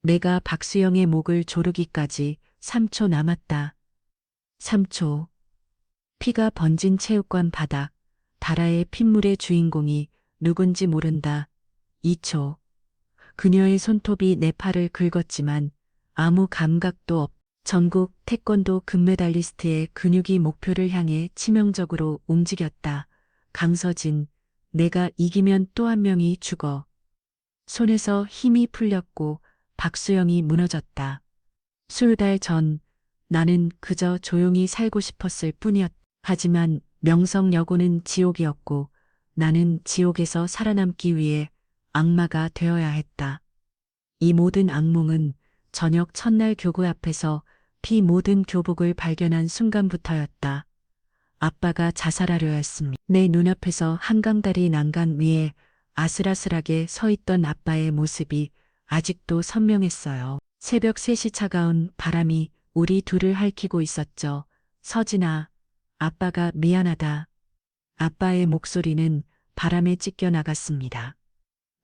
내가 박수영의 목을 조르기까지 3초 남았다. 3초. 피가 번진 체육관 바닥. 다라의 핏물의 주인공이 누군지 모른다. 2초. 그녀의 손톱이 내 팔을 긁었지만 아무 감각도 없. 전국 태권도 금메달리스트의 근육이 목표를 향해 치명적으로 움직였다. 강서진, 내가 이기면 또 한 명이 죽어. 손에서 힘이 풀렸고 박수영이 무너졌다. 수달 전 나는 그저 조용히 살고 싶었을 뿐이었다. 하지만 명성여고는 지옥이었고 나는 지옥에서 살아남기 위해 악마가 되어야 했다. 이 모든 악몽은 저녁 첫날 교구 앞에서 피 묻은 교복을 발견한 순간부터였다. 아빠가 자살하려 했습니다. 내 눈앞에서 한강다리 난간 위에 아슬아슬하게 서 있던 아빠의 모습이 아직도 선명했어요. 새벽 3시 차가운 바람이 우리 둘을 핥히고 있었죠. 서진아, 아빠가 미안하다. 아빠의 목소리는 바람에 찢겨 나갔습니다.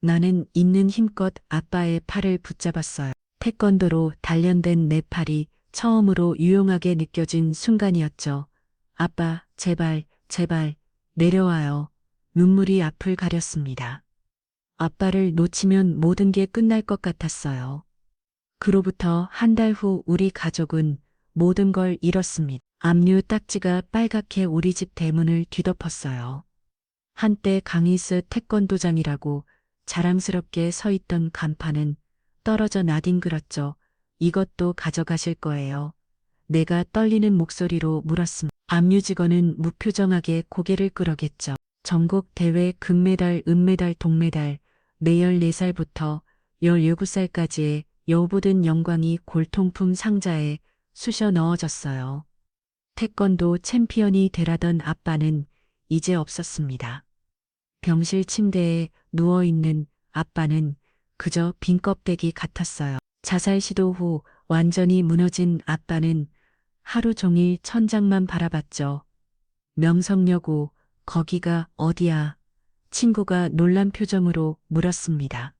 나는 있는 힘껏 아빠의 팔을 붙잡았어요. 태권도로 단련된 내 팔이 처음으로 유용하게 느껴진 순간이었죠. 아빠, 제발, 제발, 내려와요. 눈물이 앞을 가렸습니다. 아빠를 놓치면 모든 게 끝날 것 같았어요. 그로부터 한 달 후 우리 가족은 모든 걸 잃었습니다. 압류 딱지가 빨갛게 우리 집 대문을 뒤덮었어요. 한때 강희스 태권도장이라고 자랑스럽게 서 있던 간판은 떨어져 나뒹굴었죠. 이것도 가져가실 거예요. 내가 떨리는 목소리로 물었습니다. 압류 직원은 무표정하게 고개를 끄덕였죠. 전국 대회 금메달, 은메달, 동메달, 내 14살부터 17살까지의 여우보든 영광이 골통품 상자에 쑤셔 넣어졌어요. 태권도 챔피언이 되라던 아빠는 이제 없었습니다. 병실 침대에 누워있는 아빠는 그저 빈 껍데기 같았어요. 자살 시도 후 완전히 무너진 아빠는 하루 종일 천장만 바라봤죠. 명성여고, 거기가 어디야? 친구가 놀란 표정으로 물었습니다.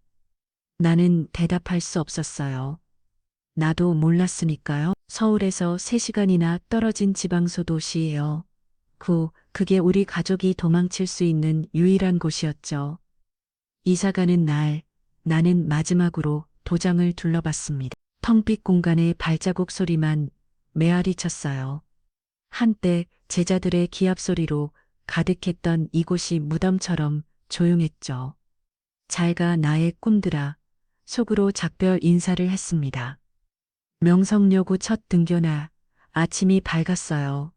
나는 대답할 수 없었어요. 나도 몰랐으니까요. 서울에서 3시간이나 떨어진 지방소 도시예요. 그게 우리 가족이 도망칠 수 있는 유일한 곳이었죠. 이사가는 날, 나는 마지막으로 도장을 둘러봤습니다. 텅빛 공간의 발자국 소리만 메아리 쳤어요. 한때 제자들의 기합 소리로 가득했던 이곳이 무덤처럼 조용했죠. 잘가 나의 꿈들아, 속으로 작별 인사를 했습니다. 명성여고 첫 등교나 아침이 밝았어요.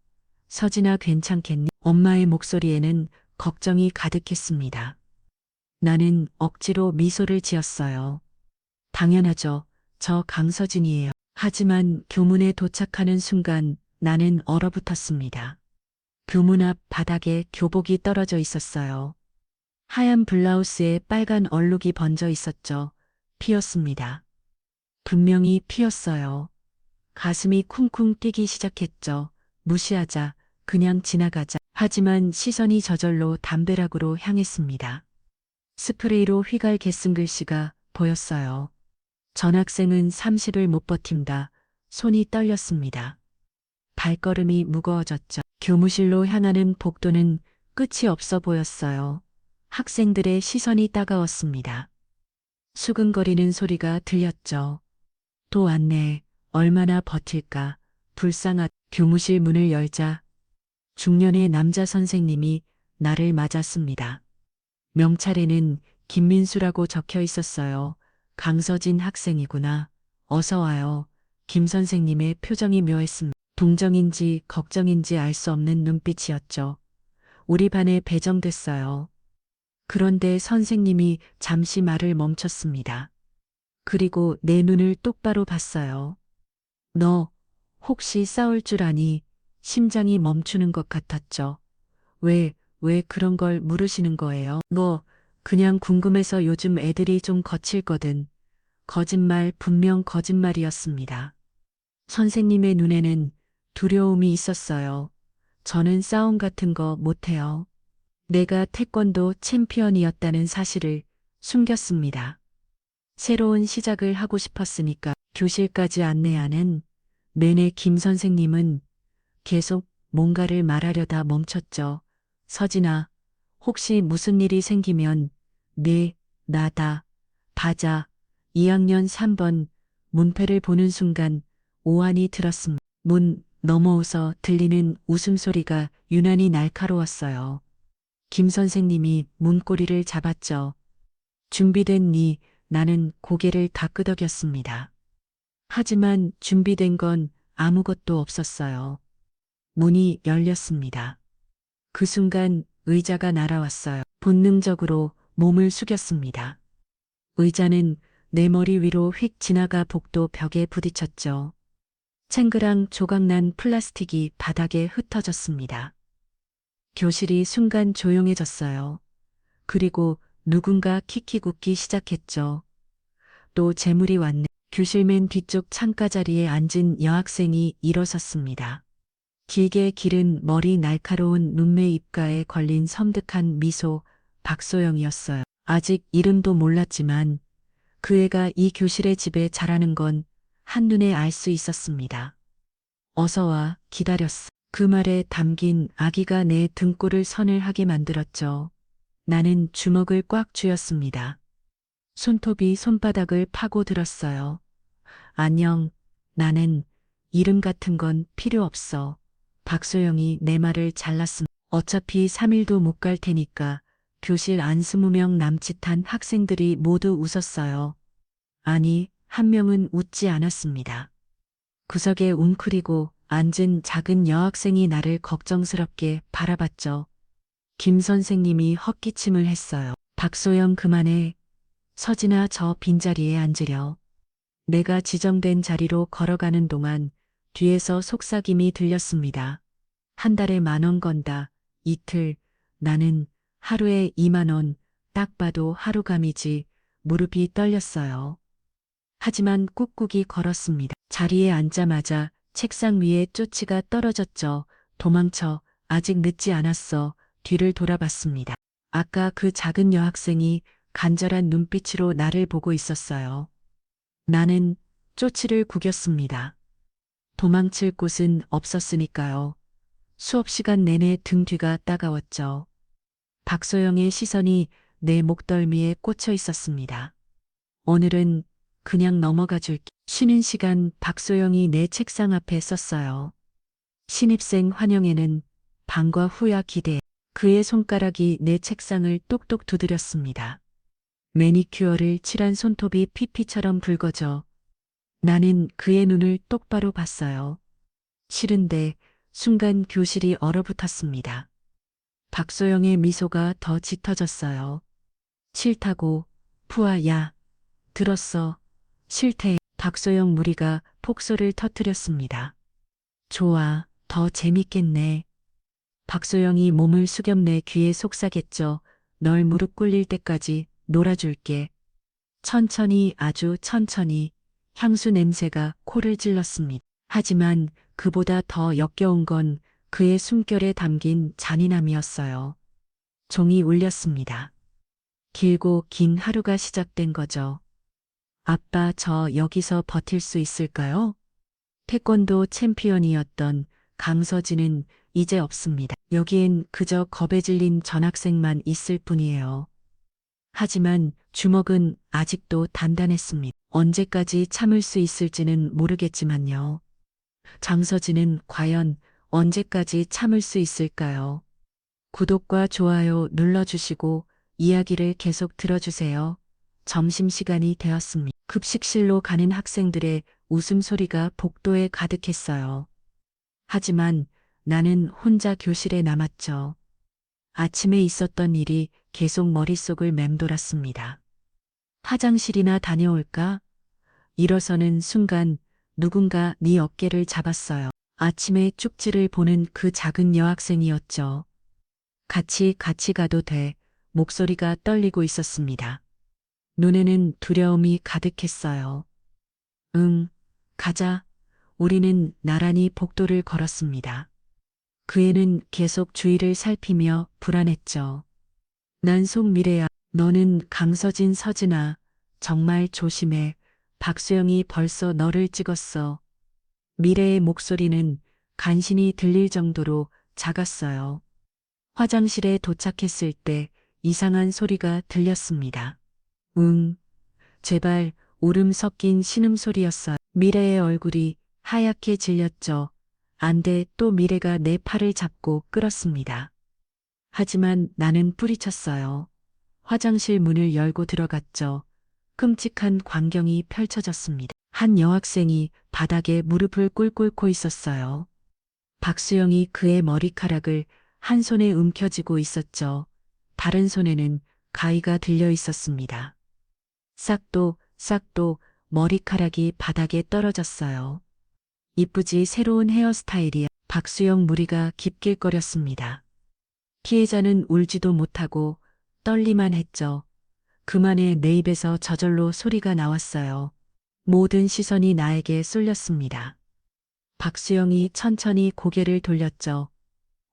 서진아 괜찮겠니? 엄마의 목소리에는 걱정이 가득했습니다. 나는 억지로 미소를 지었어요. 당연하죠. 저 강서진이에요. 하지만 교문에 도착하는 순간 나는 얼어붙었습니다. 교문 앞 바닥에 교복이 떨어져 있었어요. 하얀 블라우스에 빨간 얼룩이 번져 있었죠. 피었습니다. 분명히 피었어요. 가슴이 쿵쿵 뛰기 시작했죠. 무시하자, 그냥 지나가자. 하지만 시선이 저절로 담벼락으로 향했습니다. 스프레이로 휘갈게 쓴 글씨가 보였어요. 전학생은 30을 못 버틴다. 손이 떨렸습니다. 발걸음이 무거워졌죠. 교무실로 향하는 복도는 끝이 없어 보였어요. 학생들의 시선이 따가웠습니다. 수근거리는 소리가 들렸죠. 또 왔네. 얼마나 버틸까. 불쌍한. 교무실 문을 열자 중년의 남자 선생님이 나를 맞았습니다. 명찰에는 김민수라고 적혀 있었어요. 강서진 학생이구나. 어서 와요. 김 선생님의 표정이 묘했습니다. 동정인지 걱정인지 알 수 없는 눈빛이었죠. 우리 반에 배정됐어요. 그런데 선생님이 잠시 말을 멈췄습니다. 그리고 내 눈을 똑바로 봤어요. 너 혹시 싸울 줄 아니? 심장이 멈추는 것 같았죠. 왜 그런 걸 물으시는 거예요? 그냥 궁금해서. 요즘 애들이 좀 거칠거든. 거짓말, 분명 거짓말이었습니다. 선생님의 눈에는 두려움이 있었어요. 저는 싸움 같은 거 못해요. 내가 태권도 챔피언이었다는 사실을 숨겼습니다. 새로운 시작을 하고 싶었으니까 교실까지 안내하는 내내 김 선생님은 계속 뭔가를 말하려다 멈췄죠. 서진아, 혹시 무슨 일이 생기면 네, 나다, 바자, 2학년 3번 문패를 보는 순간 오한이 들었습니다. 문 넘어오서 들리는 웃음소리가 유난히 날카로웠어요. 김 선생님이 문고리를 잡았죠. 준비됐니? 나는 고개를 다 끄덕였습니다. 하지만 준비된 건 아무것도 없었어요. 문이 열렸습니다. 그 순간 의자가 날아왔어요. 본능적으로 몸을 숙였습니다. 의자는 내 머리 위로 휙 지나가 복도 벽에 부딪혔죠. 챙그랑 조각난 플라스틱이 바닥에 흩어졌습니다. 교실이 순간 조용해졌어요. 그리고 누군가 킥킥 웃기 시작했죠. 또 재물이 왔네. 교실 맨 뒤쪽 창가 자리에 앉은 여학생이 일어섰습니다. 길게 기른 머리, 날카로운 눈매, 입가에 걸린 섬뜩한 미소, 박소영이었어요. 아직 이름도 몰랐지만 그 애가 이 교실의 집에 자라는 건 한눈에 알 수 있었습니다. 어서 와, 기다렸어. 그 말에 담긴 아기가 내 등골을 서늘하게 만들었죠. 나는 주먹을 꽉 쥐었습니다. 손톱이 손바닥을 파고들었어요. 안녕, 나는 이름 같은 건 필요 없어. 박소영이 내 말을 잘랐음. 어차피 3일도 못 갈 테니까. 교실 안 20명 남짓한 학생들이 모두 웃었어요. 아니, 한 명은 웃지 않았습니다. 구석에 웅크리고 앉은 작은 여학생이 나를 걱정스럽게 바라봤죠. 김 선생님이 헛기침을 했어요. 박소영 그만해. 서진아 저 빈자리에 앉으려. 내가 지정된 자리로 걸어가는 동안 뒤에서 속삭임이 들렸습니다. 한 달에 10,000원 건다. 이틀. 나는 하루에 20,000원. 딱 봐도 하루감이지. 무릎이 떨렸어요. 하지만 꾹꾹이 걸었습니다. 자리에 앉자마자 책상 위에 쪼치가 떨어졌죠. 도망쳐. 아직 늦지 않았어. 뒤를 돌아봤습니다. 아까 그 작은 여학생이 간절한 눈빛으로 나를 보고 있었어요. 나는 쪼치를 구겼습니다. 도망칠 곳은 없었으니까요. 수업 시간 내내 등 뒤가 따가웠죠. 박소영의 시선이 내 목덜미에 꽂혀 있었습니다. 오늘은 그냥 넘어가 줄게. 쉬는 시간 박소영이 내 책상 앞에 썼어요. 신입생 환영회는 방과 후야 기대. 그의 손가락이 내 책상을 똑똑 두드렸습니다. 매니큐어를 칠한 손톱이 피피처럼 붉어져. 나는 그의 눈을 똑바로 봤어요. 싫은데 순간 교실이 얼어붙었습니다. 박소영의 미소가 더 짙어졌어요. 싫다고. 푸아 야. 들었어. 싫대. 박소영 무리가 폭소를 터뜨렸습니다. 좋아. 더 재밌겠네. 박소영이 몸을 숙여 내 귀에 속삭였죠. 널 무릎 꿇릴 때까지 놀아줄게. 천천히 아주 천천히 향수 냄새가 코를 찔렀습니다. 하지만 그보다 더 역겨운 건 그의 숨결에 담긴 잔인함이었어요. 종이 울렸습니다. 길고 긴 하루가 시작된 거죠. 아빠 저 여기서 버틸 수 있을까요? 태권도 챔피언이었던 강서진은 이제 없습니다. 여기엔 그저 겁에 질린 전학생만 있을 뿐이에요. 하지만 주먹은 아직도 단단했습니다. 언제까지 참을 수 있을지는 모르겠지만요. 장서진은 과연 언제까지 참을 수 있을까요? 구독과 좋아요 눌러주시고 이야기를 계속 들어주세요. 점심시간이 되었습니다. 급식실로 가는 학생들의 웃음소리가 복도에 가득했어요. 하지만 나는 혼자 교실에 남았죠. 아침에 있었던 일이 계속 머릿속을 맴돌았습니다. 화장실이나 다녀올까? 일어서는 순간 누군가 네 어깨를 잡았어요. 아침에 쪽지를 보는 그 작은 여학생이었죠. 같이 가도 돼. 목소리가 떨리고 있었습니다. 눈에는 두려움이 가득했어요. 응, 가자. 우리는 나란히 복도를 걸었습니다. 그 애는 계속 주위를 살피며 불안했죠. 난 속미래야. 너는 강서진 서진아. 정말 조심해. 박수영이 벌써 너를 찍었어. 미래의 목소리는 간신히 들릴 정도로 작았어요. 화장실에 도착했을 때 이상한 소리가 들렸습니다. 응, 제발 울음 섞인 신음소리였어요. 미래의 얼굴이 하얗게 질렸죠. 안 돼, 또 미래가 내 팔을 잡고 끌었습니다. 하지만 나는 뿌리쳤어요. 화장실 문을 열고 들어갔죠. 끔찍한 광경이 펼쳐졌습니다. 한 여학생이 바닥에 무릎을 꿇고 있었어요. 박수영이 그의 머리카락을 한 손에 움켜쥐고 있었죠. 다른 손에는 가위가 들려 있었습니다. 싹도 머리카락이 바닥에 떨어졌어요. 이쁘지 새로운 헤어스타일이야. 박수영 무리가 깁길거렸습니다. 피해자는 울지도 못하고 떨리만 했죠. 그만에 내 입에서 저절로 소리가 나왔어요. 모든 시선이 나에게 쏠렸습니다. 박수영이 천천히 고개를 돌렸죠.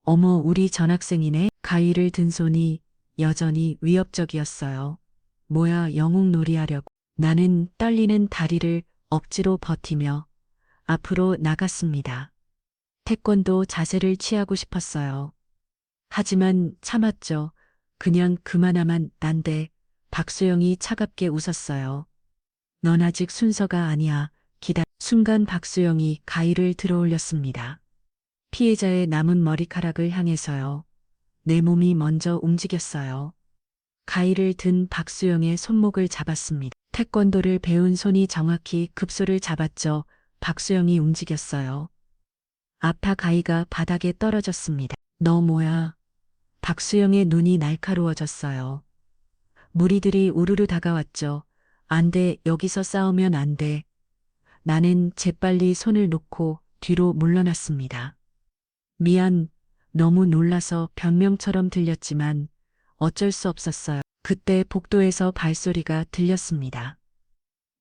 어머, 우리 전학생이네. 가위를 든 손이 여전히 위협적이었어요. 뭐야, 영웅놀이 하려고. 나는 떨리는 다리를 억지로 버티며 앞으로 나갔습니다. 태권도 자세를 취하고 싶었어요. 하지만 참았죠. 그냥 그만하면 난데. 박수영이 차갑게 웃었어요. 넌 아직 순서가 아니야. 순간 박수영이 가위를 들어올렸습니다. 피해자의 남은 머리카락을 향해서요. 내 몸이 먼저 움직였어요. 가위를 든 박수영의 손목을 잡았습니다. 태권도를 배운 손이 정확히 급소를 잡았죠. 박수영이 움직였어요. 아파 가위가 바닥에 떨어졌습니다. 너 뭐야? 박수영의 눈이 날카로워졌어요. 무리들이 우르르 다가왔죠. 안 돼, 여기서 싸우면 안 돼. 나는 재빨리 손을 놓고 뒤로 물러났습니다. 미안, 너무 놀라서 변명처럼 들렸지만 어쩔 수 없었어요. 그때 복도에서 발소리가 들렸습니다.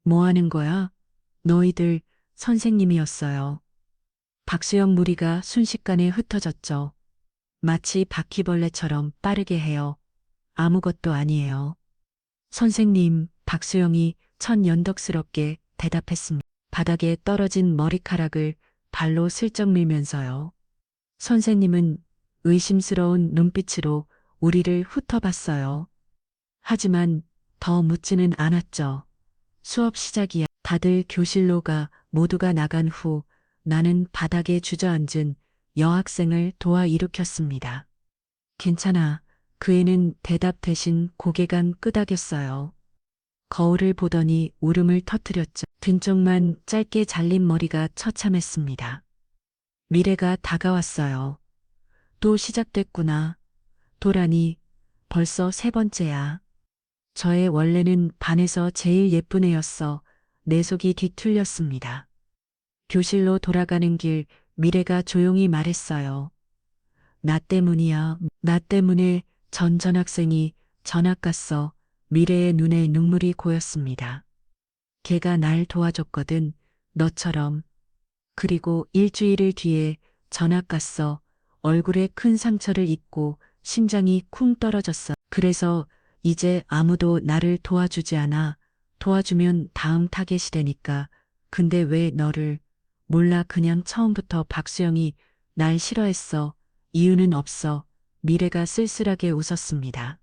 뭐 하는 거야? 너희들 선생님이었어요. 박수영 무리가 순식간에 흩어졌죠. 마치 바퀴벌레처럼 빠르게 해요. 아무것도 아니에요. 선생님, 박수영이 천연덕스럽게 대답했습니다. 바닥에 떨어진 머리카락을 발로 슬쩍 밀면서요. 선생님은 의심스러운 눈빛으로 우리를 훑어봤어요. 하지만 더 묻지는 않았죠. 수업 시작이야. 다들 교실로 가. 모두가 나간 후 나는 바닥에 주저앉은 여학생을 도와 일으켰습니다. 괜찮아. 그 애는 대답 대신 고개가 끄덕였어요. 거울을 보더니 울음을 터뜨렸죠. 등 쪽만 짧게 잘린 머리가 처참했습니다. 미래가 다가왔어요. 또 시작됐구나. 도라니, 벌써 세 번째야. 저의 원래는 반에서 제일 예쁜 애였어. 내 속이 뒤틀렸습니다. 교실로 돌아가는 길 미래가 조용히 말했어요. 나 때문이야. 나 때문에 전 전학생이 전학 갔어. 미래의 눈에 눈물이 고였습니다. 걔가 날 도와줬거든. 너처럼. 그리고 일주일을 뒤에 전학 갔어. 얼굴에 큰 상처를 입고 심장이 쿵 떨어졌어. 그래서 이제 아무도 나를 도와주지 않아. 도와주면 다음 타겟이 되니까. 근데 왜 너를. 몰라, 그냥 처음부터 박수영이 날 싫어했어. 이유는 없어. 미래가 쓸쓸하게 웃었습니다.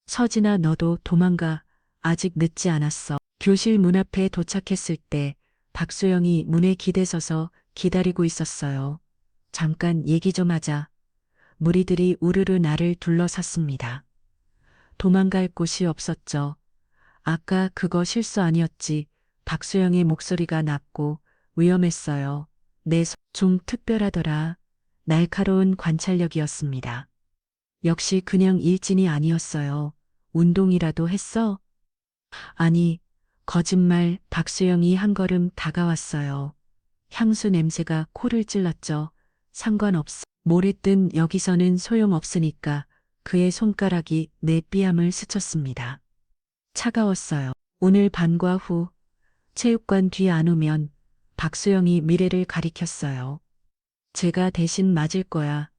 서진아, 너도 도망가. 아직 늦지 않았어. 교실 문 앞에 도착했을 때 박수영이 문에 기대서서 기다리고 있었어요. 잠깐 얘기 좀 하자. 무리들이 우르르 나를 둘러쌌습니다. 도망갈 곳이 없었죠. 아까 그거 실수 아니었지. 박수영의 목소리가 낮고 위험했어요. 좀 특별하더라. 날카로운 관찰력이었습니다. 역시 그냥 일진이 아니었어요. 운동이라도 했어? 아니, 거짓말. 박수영이 한 걸음 다가왔어요. 향수 냄새가 코를 찔렀죠. 상관없어. 모랬든 여기서는 소용없으니까 그의 손가락이 내 삐암을 스쳤습니다. 차가웠어요. 오늘 반과 후 체육관 뒤 안 오면 박수영이 미래를 가리켰어요. 제가 대신 맞을 거야.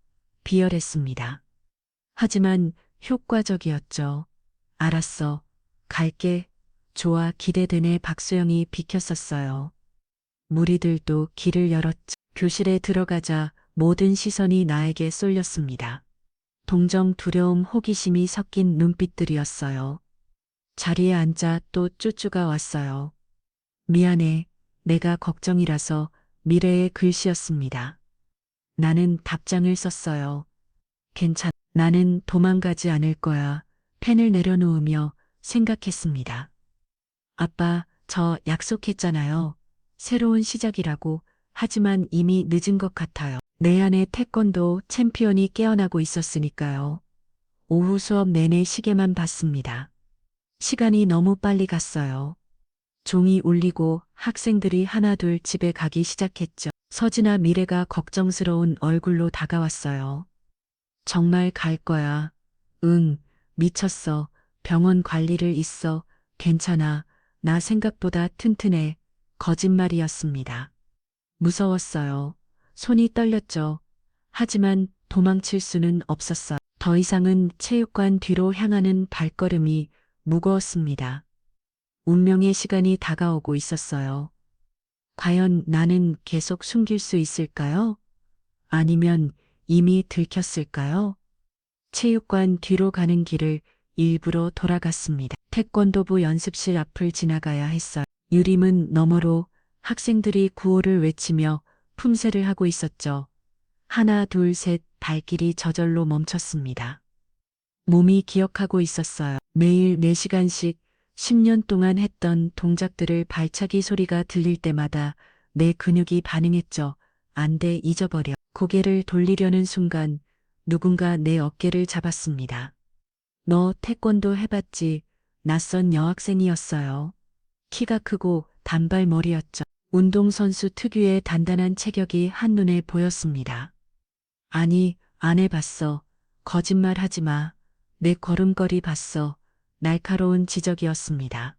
비열했습니다. 하지만 효과적이었죠. 알았어. 갈게. 좋아 기대되네 박수영이 비켰었어요. 무리들도 길을 열었죠. 교실에 들어가자 모든 시선이 나에게 쏠렸습니다. 동정, 두려움, 호기심이 섞인 눈빛들이었어요. 자리에 앉아 또 쭈쭈가 왔어요. 미안해. 내가 걱정이라서 미래의 글씨였습니다. 나는 답장을 썼어요. 괜찮. 나는 도망가지 않을 거야. 펜을 내려놓으며 생각했습니다. 아빠, 저 약속했잖아요. 새로운 시작이라고. 하지만 이미 늦은 것 같아요. 내 안에 태권도 챔피언이 깨어나고 있었으니까요. 오후 수업 내내 시계만 봤습니다. 시간이 너무 빨리 갔어요. 종이 울리고 학생들이 하나둘 집에 가기 시작했죠. 서진아 미래가 걱정스러운 얼굴로 다가왔어요. 정말 갈 거야. 응, 미쳤어. 병원 관리를 있어. 괜찮아. 나 생각보다 튼튼해. 거짓말이었습니다. 무서웠어요. 손이 떨렸죠. 하지만 도망칠 수는 없었어. 더 이상은 체육관 뒤로 향하는 발걸음이 무거웠습니다. 운명의 시간이 다가오고 있었어요. 과연 나는 계속 숨길 수 있을까요? 아니면 이미 들켰을까요? 체육관 뒤로 가는 길을 일부러 돌아갔습니다. 태권도부 연습실 앞을 지나가야 했어요. 유리문 너머로 학생들이 구호를 외치며 품새를 하고 있었죠. 하나, 둘, 셋 발길이 저절로 멈췄습니다. 몸이 기억하고 있었어요. 매일 4시간씩 10년 동안 했던 동작들을 발차기 소리가 들릴 때마다 내 근육이 반응했죠. 안 돼, 잊어버려. 고개를 돌리려는 순간 누군가 내 어깨를 잡았습니다. 너 태권도 해봤지? 낯선 여학생이었어요. 키가 크고 단발머리였죠. 운동선수 특유의 단단한 체격이 한눈에 보였습니다. 아니, 안 해봤어. 거짓말하지 마. 내 걸음걸이 봤어. 날카로운 지적이었습니다.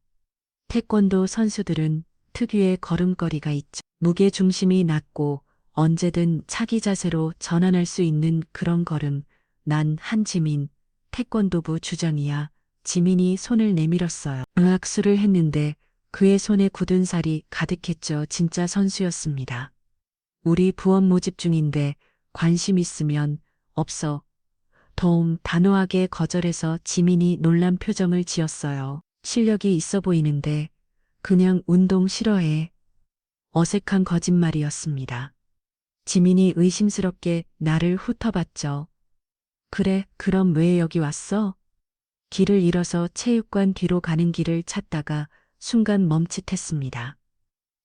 태권도 선수들은 특유의 걸음걸이가 있죠. 무게 중심이 낮고 언제든 차기 자세로 전환할 수 있는 그런 걸음. 난 한지민, 태권도부 주장이야. 지민이 손을 내밀었어요. 의학수를 했는데 그의 손에 굳은 살이 가득했죠. 진짜 선수였습니다. 우리 부원 모집 중인데 관심 있으면 없어. 도움 단호하게 거절해서 지민이 놀란 표정을 지었어요. 실력이 있어 보이는데 그냥 운동 싫어해. 어색한 거짓말이었습니다. 지민이 의심스럽게 나를 훑어봤죠. 그래, 그럼 왜 여기 왔어? 길을 잃어서 체육관 뒤로 가는 길을 찾다가 순간 멈칫했습니다.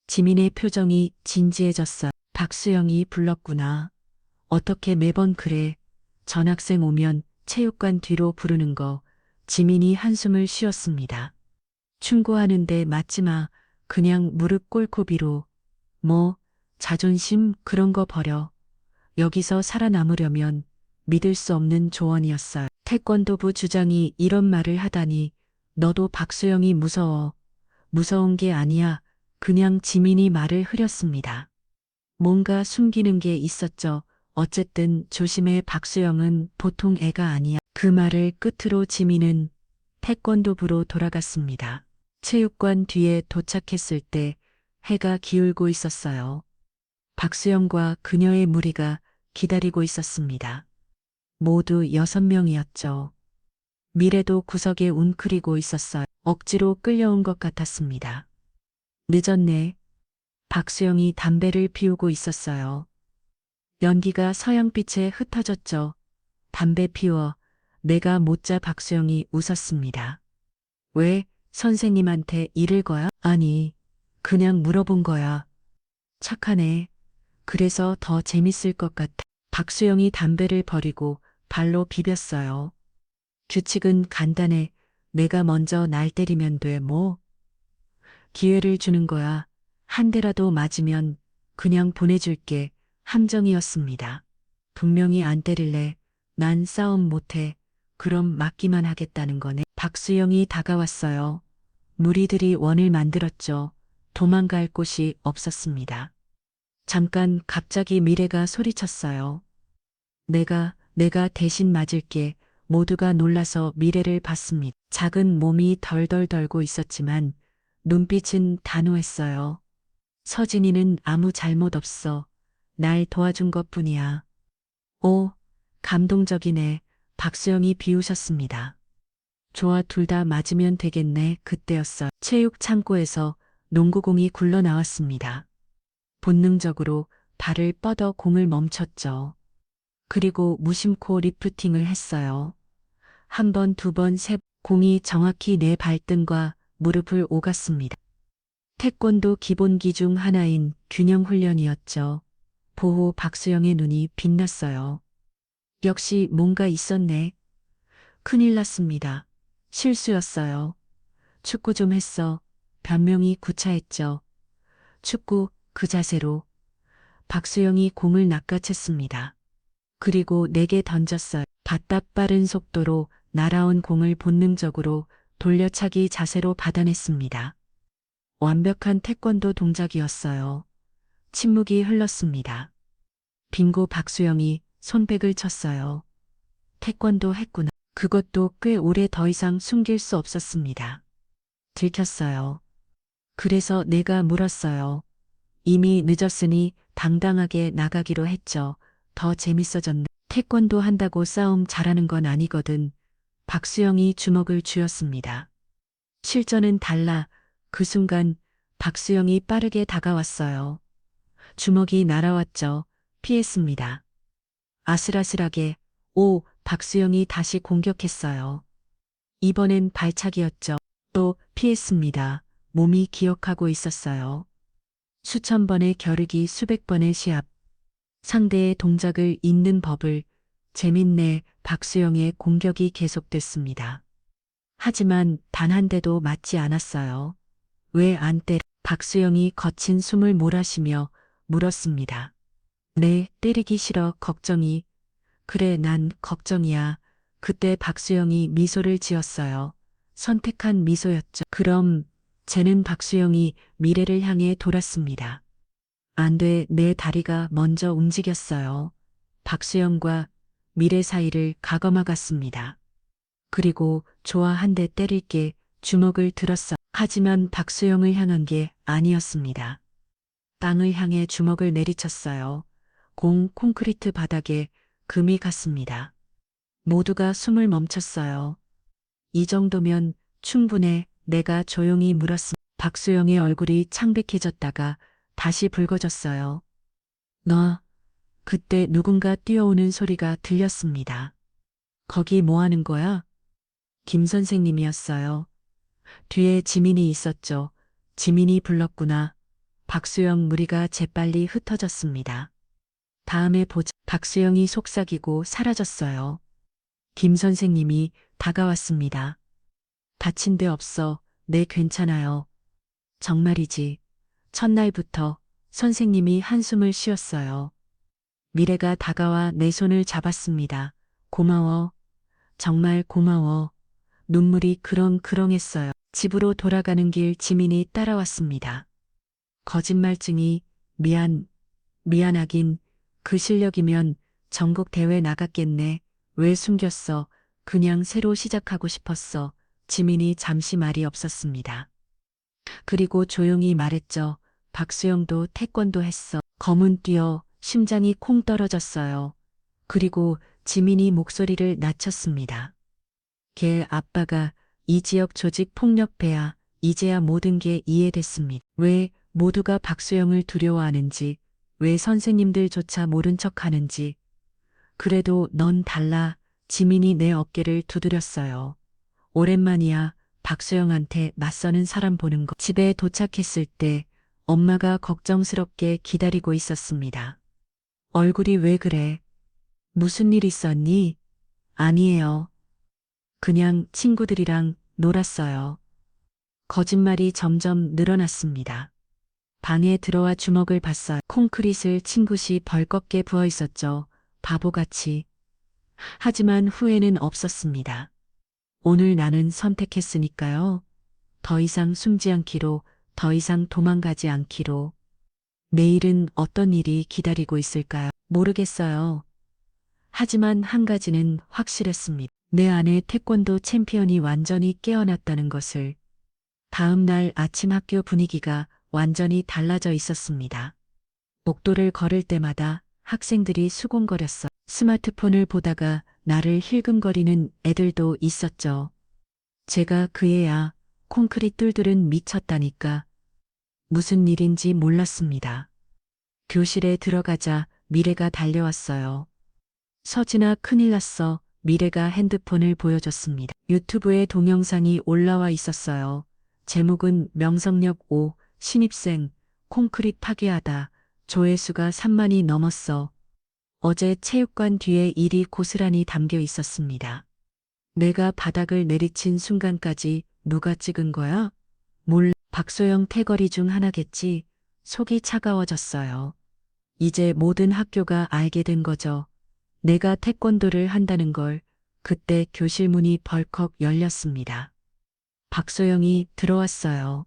지민의 표정이 진지해졌어요. 박수영이 불렀구나. 어떻게 매번 그래. 전학생 오면 체육관 뒤로 부르는 거. 지민이 한숨을 쉬었습니다. 충고하는데 맞지 마. 그냥 무릎 꿇고 비로. 뭐, 자존심 그런 거 버려. 여기서 살아남으려면 믿을 수 없는 조언이었어요. 태권도부 주장이 이런 말을 하다니 너도 박수영이 무서워. 무서운 게 아니야. 그냥 지민이 말을 흐렸습니다. 뭔가 숨기는 게 있었죠. 어쨌든 조심해 박수영은 보통 애가 아니야. 그 말을 끝으로 지민은 태권도부로 돌아갔습니다. 체육관 뒤에 도착했을 때 해가 기울고 있었어요. 박수영과 그녀의 무리가 기다리고 있었습니다. 모두 6명이었죠. 미래도 구석에 웅크리고 있었어요. 억지로 끌려온 것 같았습니다. 늦었네. 박수영이 담배를 피우고 있었어요. 연기가 서양빛에 흩어졌죠. 담배 피워. 내가 못자 박수영이 웃었습니다. 왜 선생님한테 이를 거야? 아니, 그냥 물어본 거야. 착하네. 그래서 더 재밌을 것 같아. 박수영이 담배를 버리고 발로 비볐어요. 규칙은 간단해. 내가 먼저 날 때리면 돼, 뭐. 기회를 주는 거야. 한 대라도 맞으면 그냥 보내줄게. 함정이었습니다. 분명히 안 때릴래. 난 싸움 못해. 그럼 맞기만 하겠다는 거네. 박수영이 다가왔어요. 무리들이 원을 만들었죠. 도망갈 곳이 없었습니다. 잠깐 갑자기 미래가 소리쳤어요. 내가 대신 맞을게. 모두가 놀라서 미래를 봤습니다. 작은 몸이 덜덜 떨고 있었지만 눈빛은 단호했어요. 서진이는 아무 잘못 없어. 날 도와준 것뿐이야. 오, 감동적이네. 박수영이 비웃었습니다. 좋아, 둘 다 맞으면 되겠네. 그때였어요. 체육 창고에서 농구공이 굴러 나왔습니다. 본능적으로 발을 뻗어 공을 멈췄죠. 그리고 무심코 리프팅을 했어요. 한 번, 두 번, 세 번, 공이 정확히 내 발등과 무릎을 오갔습니다. 태권도 기본기 중 하나인 균형 훈련이었죠. 보호 박수영의 눈이 빛났어요. 역시 뭔가 있었네. 큰일 났습니다. 실수였어요. 축구 좀 했어. 변명이 구차했죠. 축구, 그 자세로. 박수영이 공을 낚아챘습니다. 그리고 내게 던졌어요. 바닥 빠른 속도로 날아온 공을 본능적으로 돌려차기 자세로 받아냈습니다. 완벽한 태권도 동작이었어요. 침묵이 흘렀습니다. 빙고 박수영이 손뼉을 쳤어요. 태권도 했구나. 그것도 꽤 오래 더 이상 숨길 수 없었습니다. 들켰어요. 그래서 내가 물었어요. 이미 늦었으니 당당하게 나가기로 했죠. 더 재밌어졌네. 태권도 한다고 싸움 잘하는 건 아니거든. 박수영이 주먹을 쥐었습니다. 실전은 달라. 그 순간 박수영이 빠르게 다가왔어요. 주먹이 날아왔죠. 피했습니다. 아슬아슬하게. 오, 박수영이 다시 공격했어요. 이번엔 발차기였죠. 또 피했습니다. 몸이 기억하고 있었어요. 수천 번의 겨루기, 수백 번의 시합. 상대의 동작을 읽는 법을. 재밌네. 박수영의 공격이 계속됐습니다. 하지만 단 한 대도 맞지 않았어요. 왜 안 때려? 박수영이 거친 숨을 몰아쉬며 물었습니다. 네, 때리기 싫어. 걱정이. 그래, 난 걱정이야. 그때 박수영이 미소를 지었어요. 선택한 미소였죠. 그럼 쟤는 박수영이 미래를 향해 돌았습니다. 안 돼, 내 다리가 먼저 움직였어요. 박수영과 미래 사이를 가감아갔습니다. 그리고 좋아, 한 대 때릴게. 주먹을 들었어. 하지만 박수영을 향한 게 아니었습니다. 땅을 향해 주먹을 내리쳤어요. 콘크리트 바닥에 금이 갔습니다. 모두가 숨을 멈췄어요. 이 정도면 충분해. 내가 조용히 물었습니다. 박수영의 얼굴이 창백해졌다가 다시 붉어졌어요. 너, 그때 누군가 뛰어오는 소리가 들렸습니다. 거기 뭐 하는 거야? 김 선생님이었어요. 뒤에 지민이 있었죠. 지민이 불렀구나. 박수영 무리가 재빨리 흩어졌습니다. 다음에 보자. 박수영이 속삭이고 사라졌어요. 김 선생님이 다가왔습니다. 다친 데 없어. 네, 괜찮아요. 정말이지. 첫날부터 선생님이 한숨을 쉬었어요. 미래가 다가와 내 손을 잡았습니다. 고마워. 정말 고마워. 눈물이 그렁그렁했어요. 집으로 돌아가는 길 지민이 따라왔습니다. 거짓말쟁이, 미안하긴. 그 실력이면 전국 대회 나갔겠네. 왜 숨겼어? 그냥 새로 시작하고 싶었어. 지민이 잠시 말이 없었습니다. 그리고 조용히 말했죠. 박수영도 태권도 했어. 검은 뛰어 심장이 콩 떨어졌어요. 그리고 지민이 목소리를 낮췄습니다. 걔 아빠가 이 지역 조직 폭력배야. 이제야 모든 게 이해됐습니다. 왜 모두가 박수영을 두려워하는지, 왜 선생님들조차 모른 척 하는지. 그래도 넌 달라. 지민이 내 어깨를 두드렸어요. 오랜만이야. 박수영한테 맞서는 사람 보는 거. 집에 도착했을 때 엄마가 걱정스럽게 기다리고 있었습니다. 얼굴이 왜 그래? 무슨 일 있었니? 아니에요. 그냥 친구들이랑 놀았어요. 거짓말이 점점 늘어났습니다. 방에 들어와 주먹을 봤어요. 콘크리트를 친 곳이 벌겋게 부어 있었죠. 바보같이. 하지만 후회는 없었습니다. 오늘 나는 선택했으니까요. 더 이상 숨지 않기로, 더 이상 도망가지 않기로. 내일은 어떤 일이 기다리고 있을까요? 모르겠어요. 하지만 한 가지는 확실했습니다. 내 안에 태권도 챔피언이 완전히 깨어났다는 것을. 다음 날 아침 학교 분위기가 완전히 달라져 있었습니다. 복도를 걸을 때마다 학생들이 수군거렸어. 스마트폰을 보다가 나를 힐끔거리는 애들도 있었죠. 제가 그 애야. 콘크리트 뚫들은 미쳤다니까. 무슨 일인지 몰랐습니다. 교실에 들어가자 미래가 달려왔어요. 서진아, 큰일 났어. 미래가 핸드폰을 보여줬습니다. 유튜브에 동영상이 올라와 있었어요. 제목은 명성력 5, 신입생, 콘크리트 파괴하다. 조회수가 3만이 넘었어. 어제 체육관 뒤에 일이 고스란히 담겨 있었습니다. 내가 바닥을 내리친 순간까지 누가 찍은 거야? 몰라. 박소영 태거리 중 하나겠지. 속이 차가워졌어요. 이제 모든 학교가 알게 된 거죠. 내가 태권도를 한다는 걸. 그때 교실 문이 벌컥 열렸습니다. 박소영이 들어왔어요.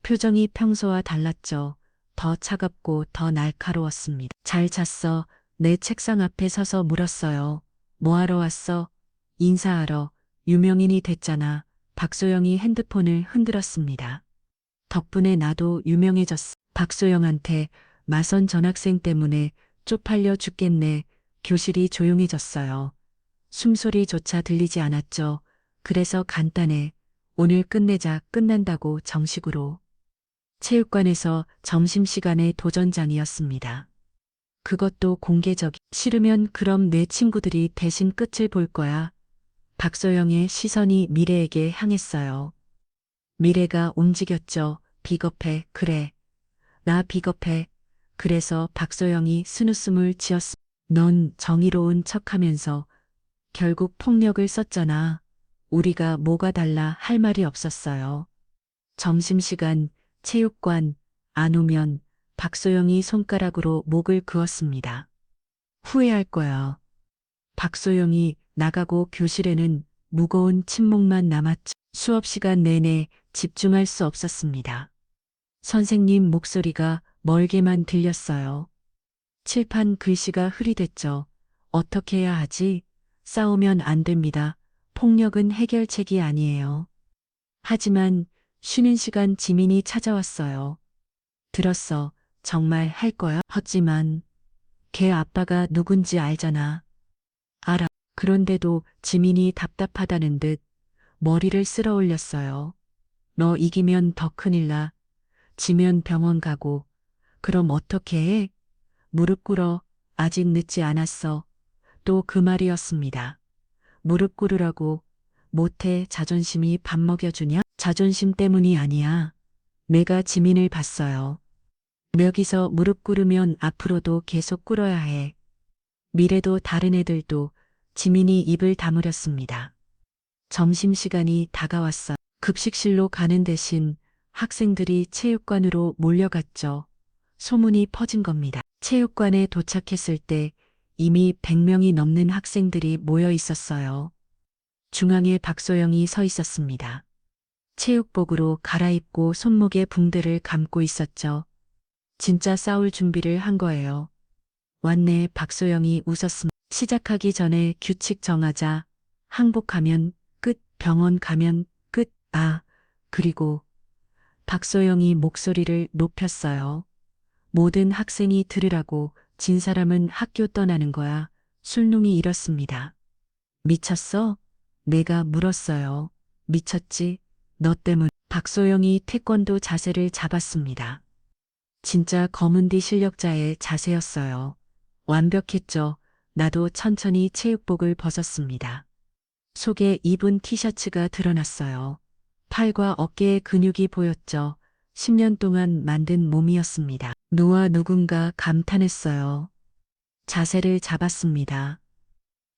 표정이 평소와 달랐죠. 더 차갑고 더 날카로웠습니다. 잘 잤어. 내 책상 앞에 서서 물었어요. 뭐하러 왔어? 인사하러. 유명인이 됐잖아. 박소영이 핸드폰을 흔들었습니다. 덕분에 나도 유명해졌어. 박소영한테 마선 전학생 때문에 쪽팔려 죽겠네. 교실이 조용해졌어요. 숨소리조차 들리지 않았죠. 그래서 간단해. 오늘 끝내자. 끝난다고 정식으로. 체육관에서 점심시간에 도전장이었습니다. 그것도 공개적. 싫으면 그럼 내 친구들이 대신 끝을 볼 거야. 박소영의 시선이 미래에게 향했어요. 미래가 움직였죠. 비겁해. 그래. 나 비겁해. 그래서 박소영이 스누스물 지었어. 넌 정의로운 척하면서 결국 폭력을 썼잖아. 우리가 뭐가 달라 할 말이 없었어요. 점심시간, 체육관, 안 오면 박소영이 손가락으로 목을 그었습니다. 후회할 거야. 박소영이 나가고 교실에는 무거운 침묵만 남았죠. 수업 시간 내내 집중할 수 없었습니다. 선생님 목소리가 멀게만 들렸어요. 칠판 글씨가 흐리댔죠. 어떻게 해야 하지? 싸우면 안 됩니다. 폭력은 해결책이 아니에요. 하지만 쉬는 시간 지민이 찾아왔어요. 들었어. 정말 할 거야? 하지만 걔 아빠가 누군지 알잖아. 알아. 그런데도 지민이 답답하다는 듯 머리를 쓸어 올렸어요. 너 이기면 더 큰일 나. 지면 병원 가고. 그럼 어떻게 해? 무릎 꿇어. 아직 늦지 않았어. 또 그 말이었습니다. 무릎 꿇으라고. 못해. 자존심이 밥 먹여주냐? 자존심 때문이 아니야. 내가 지민을 봤어요. 여기서 무릎 꿇으면 앞으로도 계속 꿇어야 해. 미래도 다른 애들도. 지민이 입을 다물었습니다. 점심시간이 다가왔어. 급식실로 가는 대신 학생들이 체육관으로 몰려갔죠. 소문이 퍼진 겁니다. 체육관에 도착했을 때 이미 100명이 넘는 학생들이 모여 있었어요. 중앙에 박소영이 서 있었습니다. 체육복으로 갈아입고 손목에 붕대를 감고 있었죠. 진짜 싸울 준비를 한 거예요. 왔네. 박소영이 웃었습니다. 시작하기 전에 규칙 정하자. 항복하면 끝, 병원 가면 끝, 그리고 박소영이 목소리를 높였어요. 모든 학생이 들으라고. 진 사람은 학교 떠나는 거야. 술놈이 이렇습니다. 미쳤어? 내가 물었어요. 미쳤지? 너 때문. 박소영이 태권도 자세를 잡았습니다. 진짜 검은디 실력자의 자세였어요. 완벽했죠. 나도 천천히 체육복을 벗었습니다. 속에 입은 티셔츠가 드러났어요. 팔과 어깨에 근육이 보였죠. 10년 동안 만든 몸이었습니다. 누군가 감탄했어요. 자세를 잡았습니다.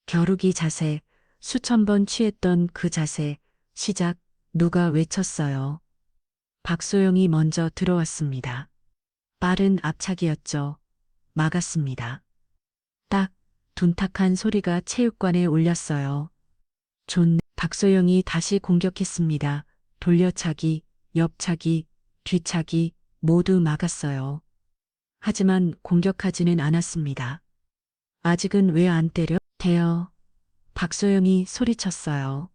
겨루기 자세, 수천 번 취했던 그 자세, 시작, 누가 외쳤어요. 박소영이 먼저 들어왔습니다. 빠른 앞차기였죠. 막았습니다. 딱, 둔탁한 소리가 체육관에 울렸어요. 좋네. 박소영이 다시 공격했습니다. 돌려차기, 옆차기, 뒤차기 모두 막았어요. 하지만 공격하지는 않았습니다. 아직은 왜 안 때려? 대여. 박소영이 소리쳤어요.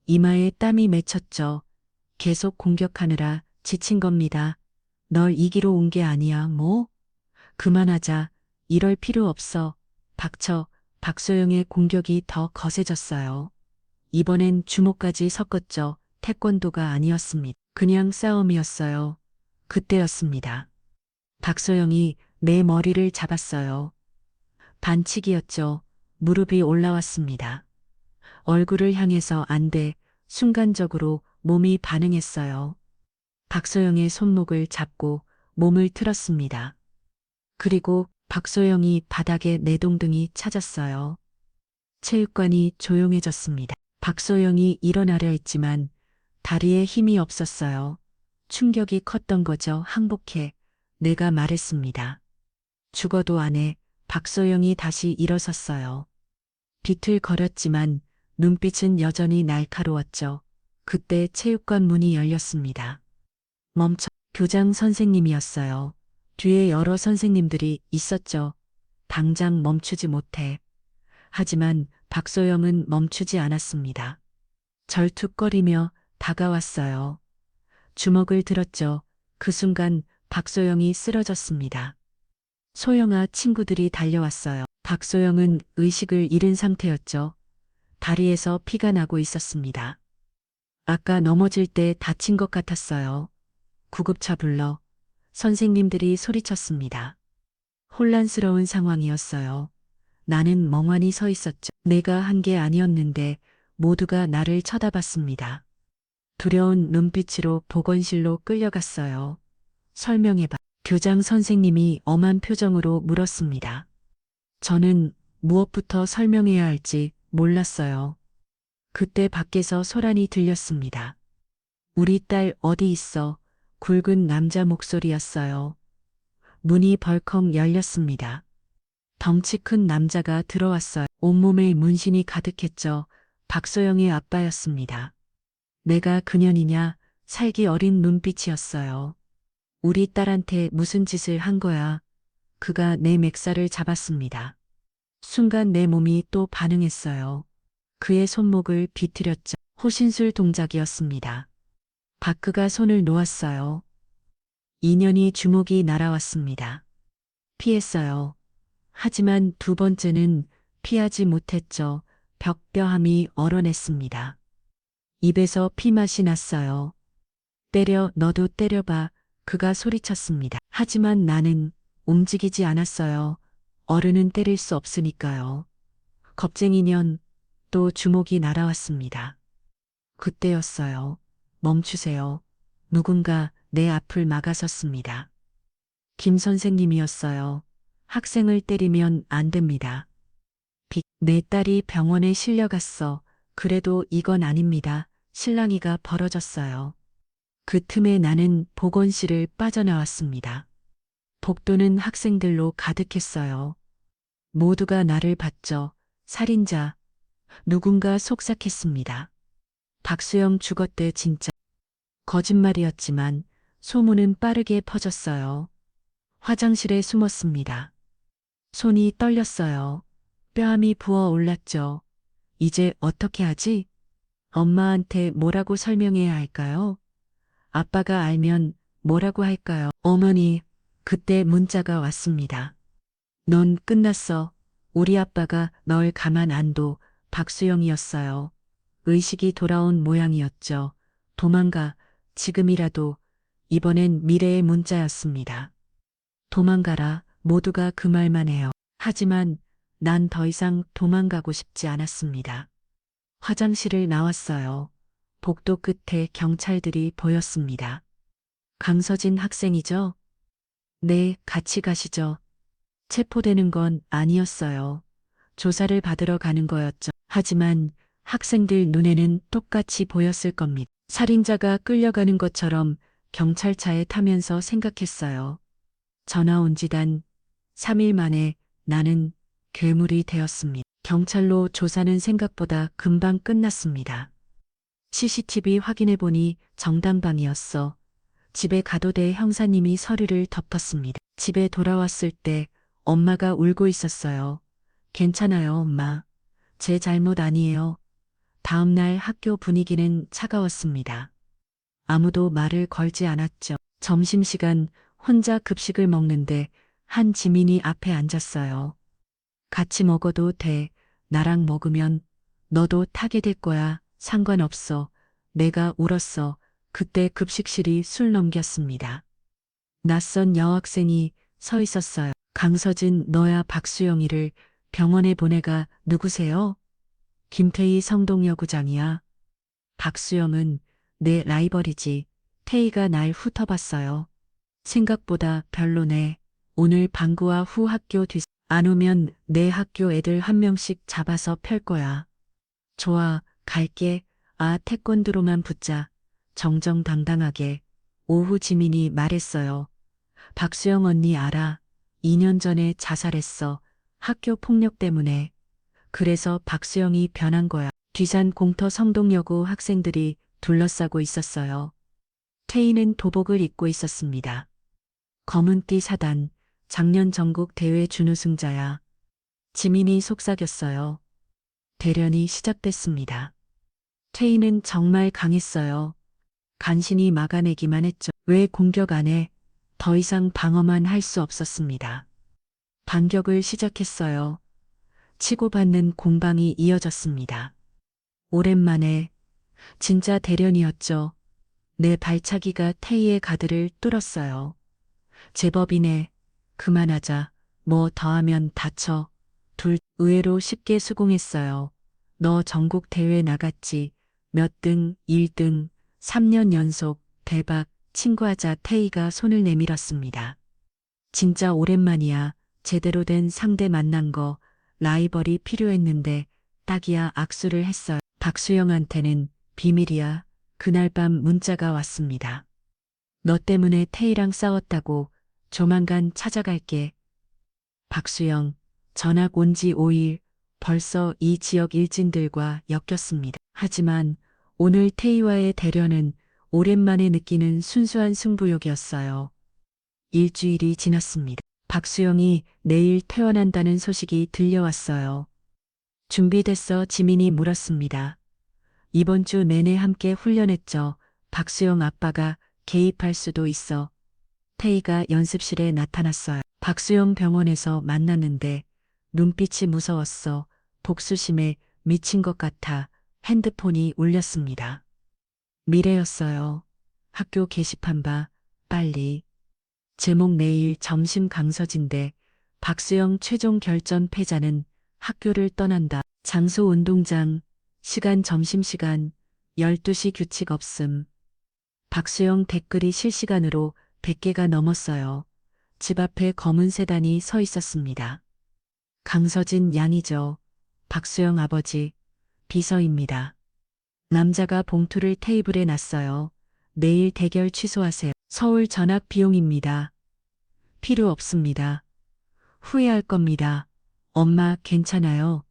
이마에 땀이 맺혔죠. 계속 공격하느라 지친 겁니다. 널 이기러 온 게 아니야, 뭐? 그만하자. 이럴 필요 없어. 박소영의 공격이 더 거세졌어요. 이번엔 주먹까지 섞었죠. 태권도가 아니었습니다. 그냥 싸움이었어요. 그때였습니다. 박소영이 내 머리를 잡았어요. 반칙이었죠. 무릎이 올라왔습니다. 얼굴을 향해서 안 돼. 순간적으로 몸이 반응했어요. 박소영의 손목을 잡고 몸을 틀었습니다. 그리고 박소영이 바닥에 내동댕이 찾았어요. 체육관이 조용해졌습니다. 박소영이 일어나려 했지만 다리에 힘이 없었어요. 충격이 컸던 거죠. 항복해. 내가 말했습니다. 죽어도 안 해. 박소영이 다시 일어섰어요. 비틀거렸지만 눈빛은 여전히 날카로웠죠. 그때 체육관 문이 열렸습니다. 멈춰. 교장 선생님이었어요. 뒤에 여러 선생님들이 있었죠. 당장 멈추지 못해. 하지만 박소영은 멈추지 않았습니다. 절툭거리며 다가왔어요. 주먹을 들었죠. 그 순간 박소영이 쓰러졌습니다. 소영아 친구들이 달려왔어요. 박소영은 의식을 잃은 상태였죠. 다리에서 피가 나고 있었습니다. 아까 넘어질 때 다친 것 같았어요. 구급차 불러. 선생님들이 소리쳤습니다. 혼란스러운 상황이었어요. 나는 멍하니 서 있었죠. 내가 한 게 아니었는데 모두가 나를 쳐다봤습니다. 두려운 눈빛으로 보건실로 끌려갔어요. 설명해봐. 교장 선생님이 엄한 표정으로 물었습니다. 저는 무엇부터 설명해야 할지 몰랐어요. 그때 밖에서 소란이 들렸습니다. 우리 딸 어디 있어? 굵은 남자 목소리였어요. 문이 벌컥 열렸습니다. 덩치 큰 남자가 들어왔어요. 온몸에 문신이 가득했죠. 박소영의 아빠였습니다. 내가 그년이냐? 살기 어린 눈빛이었어요. 우리 딸한테 무슨 짓을 한 거야? 그가 내 맥살을 잡았습니다. 순간 내 몸이 또 반응했어요. 그의 손목을 비틀었죠. 호신술 동작이었습니다. 바크가 손을 놓았어요. 인연이 주먹이 날아왔습니다. 피했어요. 하지만 두 번째는 피하지 못했죠. 벽뼈함이 얼어냈습니다. 입에서 피맛이 났어요. 때려, 너도 때려봐. 그가 소리쳤습니다. 하지만 나는 움직이지 않았어요. 어른은 때릴 수 없으니까요. 겁쟁이년 또 주먹이 날아왔습니다. 그때였어요. 멈추세요. 누군가 내 앞을 막아섰습니다. 김 선생님이었어요. 학생을 때리면 안 됩니다. 내 딸이 병원에 실려갔어. 그래도 이건 아닙니다. 실랑이가 벌어졌어요. 그 틈에 나는 보건실을 빠져나왔습니다. 복도는 학생들로 가득했어요. 모두가 나를 봤죠. 살인자. 누군가 속삭했습니다. 박수영 죽었대 진짜. 거짓말이었지만 소문은 빠르게 퍼졌어요. 화장실에 숨었습니다. 손이 떨렸어요. 뼈함이 부어 올랐죠. 이제 어떻게 하지? 엄마한테 뭐라고 설명해야 할까요? 아빠가 알면 뭐라고 할까요? 어머니, 그때 문자가 왔습니다. 넌 끝났어. 우리 아빠가 널 가만 안 둬. 박수영이었어요. 의식이 돌아온 모양이었죠. 도망가. 지금이라도. 이번엔 미래의 문자였습니다. 도망가라. 모두가 그 말만 해요. 하지만 난 더 이상 도망가고 싶지 않았습니다. 화장실을 나왔어요. 복도 끝에 경찰들이 보였습니다. 강서진 학생이죠? 네, 같이 가시죠. 체포되는 건 아니었어요. 조사를 받으러 가는 거였죠. 하지만 학생들 눈에는 똑같이 보였을 겁니다. 살인자가 끌려가는 것처럼 경찰차에 타면서 생각했어요. 전화 온 지 단 3일 만에 나는 괴물이 되었습니다. 경찰로 조사는 생각보다 금방 끝났습니다. CCTV 확인해보니 정당방이었어. 집에 가도 돼 형사님이 서류를 덮었습니다. 집에 돌아왔을 때 엄마가 울고 있었어요. 괜찮아요, 엄마. 제 잘못 아니에요. 다음 날 학교 분위기는 차가웠습니다. 아무도 말을 걸지 않았죠. 점심시간 혼자 급식을 먹는데 한 지민이 앞에 앉았어요. 같이 먹어도 돼. 나랑 먹으면 너도 타게 될 거야. 상관없어. 내가 울었어. 그때 급식실이 술 넘겼습니다. 낯선 여학생이 서 있었어요. 강서진 너야 박수영이를 병원에 보내가 누구세요? 김태희 성동여고장이야. 박수영은 내 라이벌이지. 태희가 날 훑어봤어요. 생각보다 별로네. 오늘 방구와 후 학교 안 오면 내 학교 애들 한 명씩 잡아서 펼 거야. 좋아, 갈게. 아, 태권도로만 붙자. 정정당당하게. 오후 지민이 말했어요. 박수영 언니 알아. 2년 전에 자살했어. 학교 폭력 때문에. 그래서 박수영이 변한 거야. 뒤산 공터 성동여고 학생들이 둘러싸고 있었어요. 태희는 도복을 입고 있었습니다. 검은띠 사단, 작년 전국 대회 준우승자야. 지민이 속삭였어요. 대련이 시작됐습니다. 태희는 정말 강했어요. 간신히 막아내기만 했죠. 왜 공격 안 해? 더 이상 방어만 할 수 없었습니다. 반격을 시작했어요. 치고받는 공방이 이어졌습니다. 오랜만에 진짜 대련이었죠. 내 발차기가 태희의 가드를 뚫었어요. 제법이네. 그만하자. 뭐 더하면 다쳐. 둘 의외로 쉽게 수긍했어요. 너 전국 대회 나갔지. 몇 등, 1등, 3년 연속, 대박, 친구하자. 태희가 손을 내밀었습니다. 진짜 오랜만이야. 제대로 된 상대 만난 거. 라이벌이 필요했는데 딱이야. 악수를 했어요. 박수영한테는 비밀이야. 그날 밤 문자가 왔습니다. 너 때문에 태희랑 싸웠다고. 조만간 찾아갈게. 박수영, 전학 온 지 5일, 벌써 이 지역 일진들과 엮였습니다. 하지만 오늘 태희와의 대련은 오랜만에 느끼는 순수한 승부욕이었어요. 일주일이 지났습니다. 박수영이 내일 퇴원한다는 소식이 들려왔어요. 준비됐어? 지민이 물었습니다. 이번 주 내내 함께 훈련했죠. 박수영 아빠가 개입할 수도 있어. 태희가 연습실에 나타났어요. 박수영 병원에서 만났는데 눈빛이 무서웠어. 복수심에 미친 것 같아. 핸드폰이 울렸습니다. 미래였어요. 학교 게시판 봐. 빨리. 제목 내일 점심 강서진대. 박수영 최종 결전 패자는 학교를 떠난다. 장소 운동장. 시간 점심시간. 12시 규칙 없음. 박수영 댓글이 실시간으로 100개가 넘었어요. 집 앞에 검은 세단이 서 있었습니다. 강서진 양이죠. 박수영 아버지. 비서입니다. 남자가 봉투를 테이블에 놨어요. 내일 대결 취소하세요. 서울 전학 비용입니다. 필요 없습니다. 후회할 겁니다. 엄마 괜찮아요.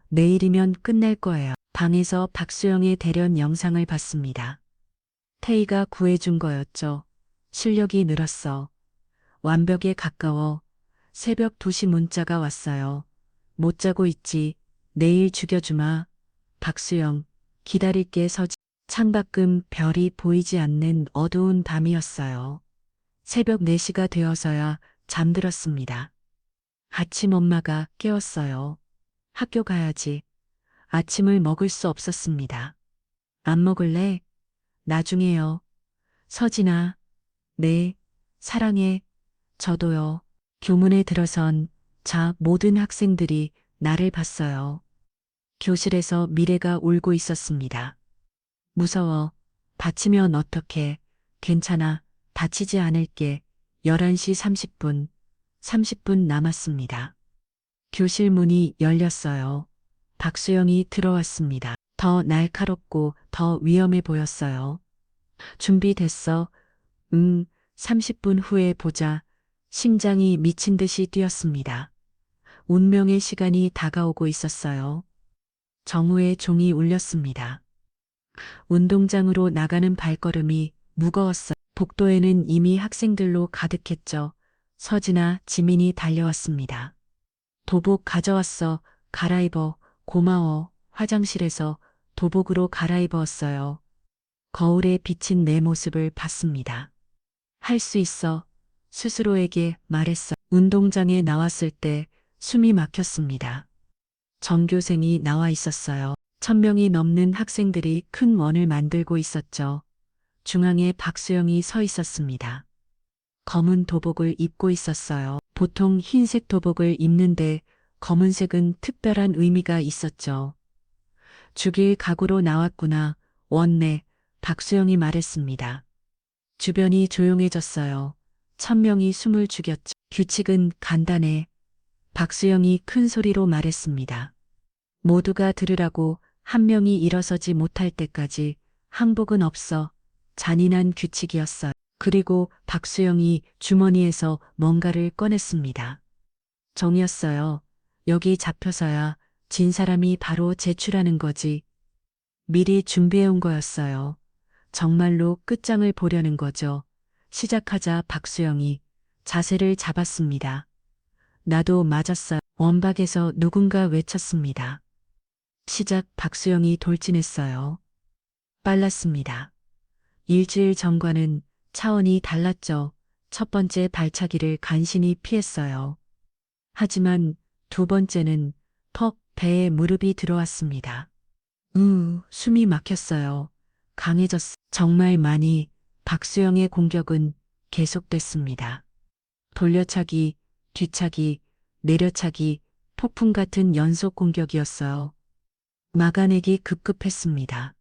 내일이면 끝날 거예요. 방에서 박수영의 대련 영상을 봤습니다. 태희가 구해준 거였죠. 실력이 늘었어. 완벽에 가까워. 새벽 2시 문자가 왔어요. 못 자고 있지. 내일 죽여주마. 박수영, 기다릴게. 서지. 창밖은 별이 보이지 않는 어두운 밤이었어요. 새벽 4시가 되어서야 잠들었습니다. 아침 엄마가 깨웠어요. 학교 가야지. 아침을 먹을 수 없었습니다. 안 먹을래? 나중에요. 서진아. 네, 사랑해. 저도요. 교문에 들어선 모든 학생들이 나를 봤어요. 교실에서 미래가 울고 있었습니다. 무서워. 다치면 어떡해. 괜찮아. 다치지 않을게. 11시 30분. 30분 남았습니다. 교실 문이 열렸어요. 박수영이 들어왔습니다. 더 날카롭고 더 위험해 보였어요. 준비됐어? 30분 후에 보자. 심장이 미친 듯이 뛰었습니다. 운명의 시간이 다가오고 있었어요. 정우의 종이 울렸습니다. 운동장으로 나가는 발걸음이 무거웠어요. 복도에는 이미 학생들로 가득했죠. 서진아, 지민이 달려왔습니다. 도복 가져왔어. 갈아입어. 고마워. 화장실에서 도복으로 갈아입었어요. 거울에 비친 내 모습을 봤습니다. 할 수 있어. 스스로에게 말했어. 운동장에 나왔을 때 숨이 막혔습니다. 전교생이 나와 있었어요. 1000명이 넘는 학생들이 큰 원을 만들고 있었죠. 중앙에 박수영이 서 있었습니다. 검은 도복을 입고 있었어요. 보통 흰색 도복을 입는데 검은색은 특별한 의미가 있었죠. 죽일 각오로 나왔구나. 원내 박수영이 말했습니다. 주변이 조용해졌어요. 1000명이 숨을 죽였죠. 규칙은 간단해. 박수영이 큰 소리로 말했습니다. 모두가 들으라고. 한 명이 일어서지 못할 때까지 항복은 없어. 잔인한 규칙이었어요. 그리고 박수영이 주머니에서 뭔가를 꺼냈습니다. 정이었어요. 여기 잡혀서야 진 사람이 바로 제출하는 거지. 미리 준비해온 거였어요. 정말로 끝장을 보려는 거죠. 시작하자 박수영이 자세를 잡았습니다. 나도 맞았어요. 원박에서 누군가 외쳤습니다. 시작. 박수영이 돌진했어요. 빨랐습니다. 일주일 전과는 차원이 달랐죠. 첫 번째 발차기를 간신히 피했어요. 하지만 두 번째는 퍽 배에 무릎이 들어왔습니다. 숨이 막혔어요. 강해졌어. 정말 많이. 박수영의 공격은 계속됐습니다. 돌려차기, 뒤차기, 내려차기, 폭풍 같은 연속 공격이었어요. 막아내기 급급했습니다.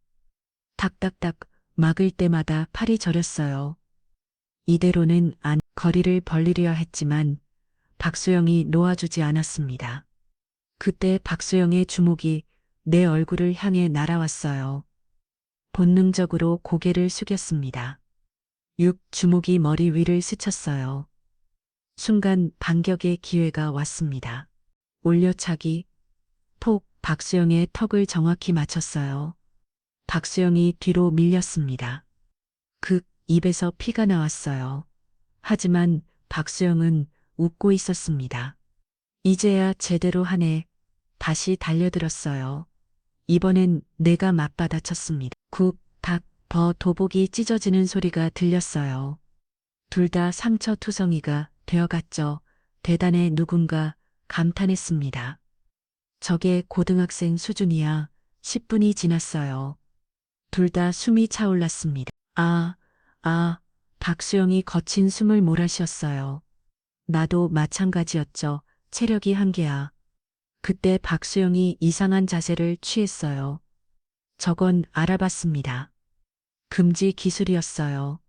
닥닥닥 막을 때마다 팔이 저렸어요. 이대로는 안. 거리를 벌리려 했지만 박수영이 놓아주지 않았습니다. 그때 박수영의 주먹이 내 얼굴을 향해 날아왔어요. 본능적으로 고개를 숙였습니다. 주먹이 머리 위를 스쳤어요. 순간 반격의 기회가 왔습니다. 올려차기, 톡. 박수영의 턱을 정확히 맞췄어요. 박수영이 뒤로 밀렸습니다. 입에서 피가 나왔어요. 하지만 박수영은 웃고 있었습니다. 이제야 제대로 하네. 다시 달려들었어요. 이번엔 내가 맞받아쳤습니다. 도복이 찢어지는 소리가 들렸어요. 둘 다 상처투성이가 되어갔죠. 대단해. 누군가 감탄했습니다. 저게 고등학생 수준이야. 10분이 지났어요. 둘 다 숨이 차올랐습니다. 박수영이 거친 숨을 몰아쉬었어요. 나도 마찬가지였죠. 체력이 한계야. 그때 박수영이 이상한 자세를 취했어요. 저건 알아봤습니다. 금지 기술이었어요.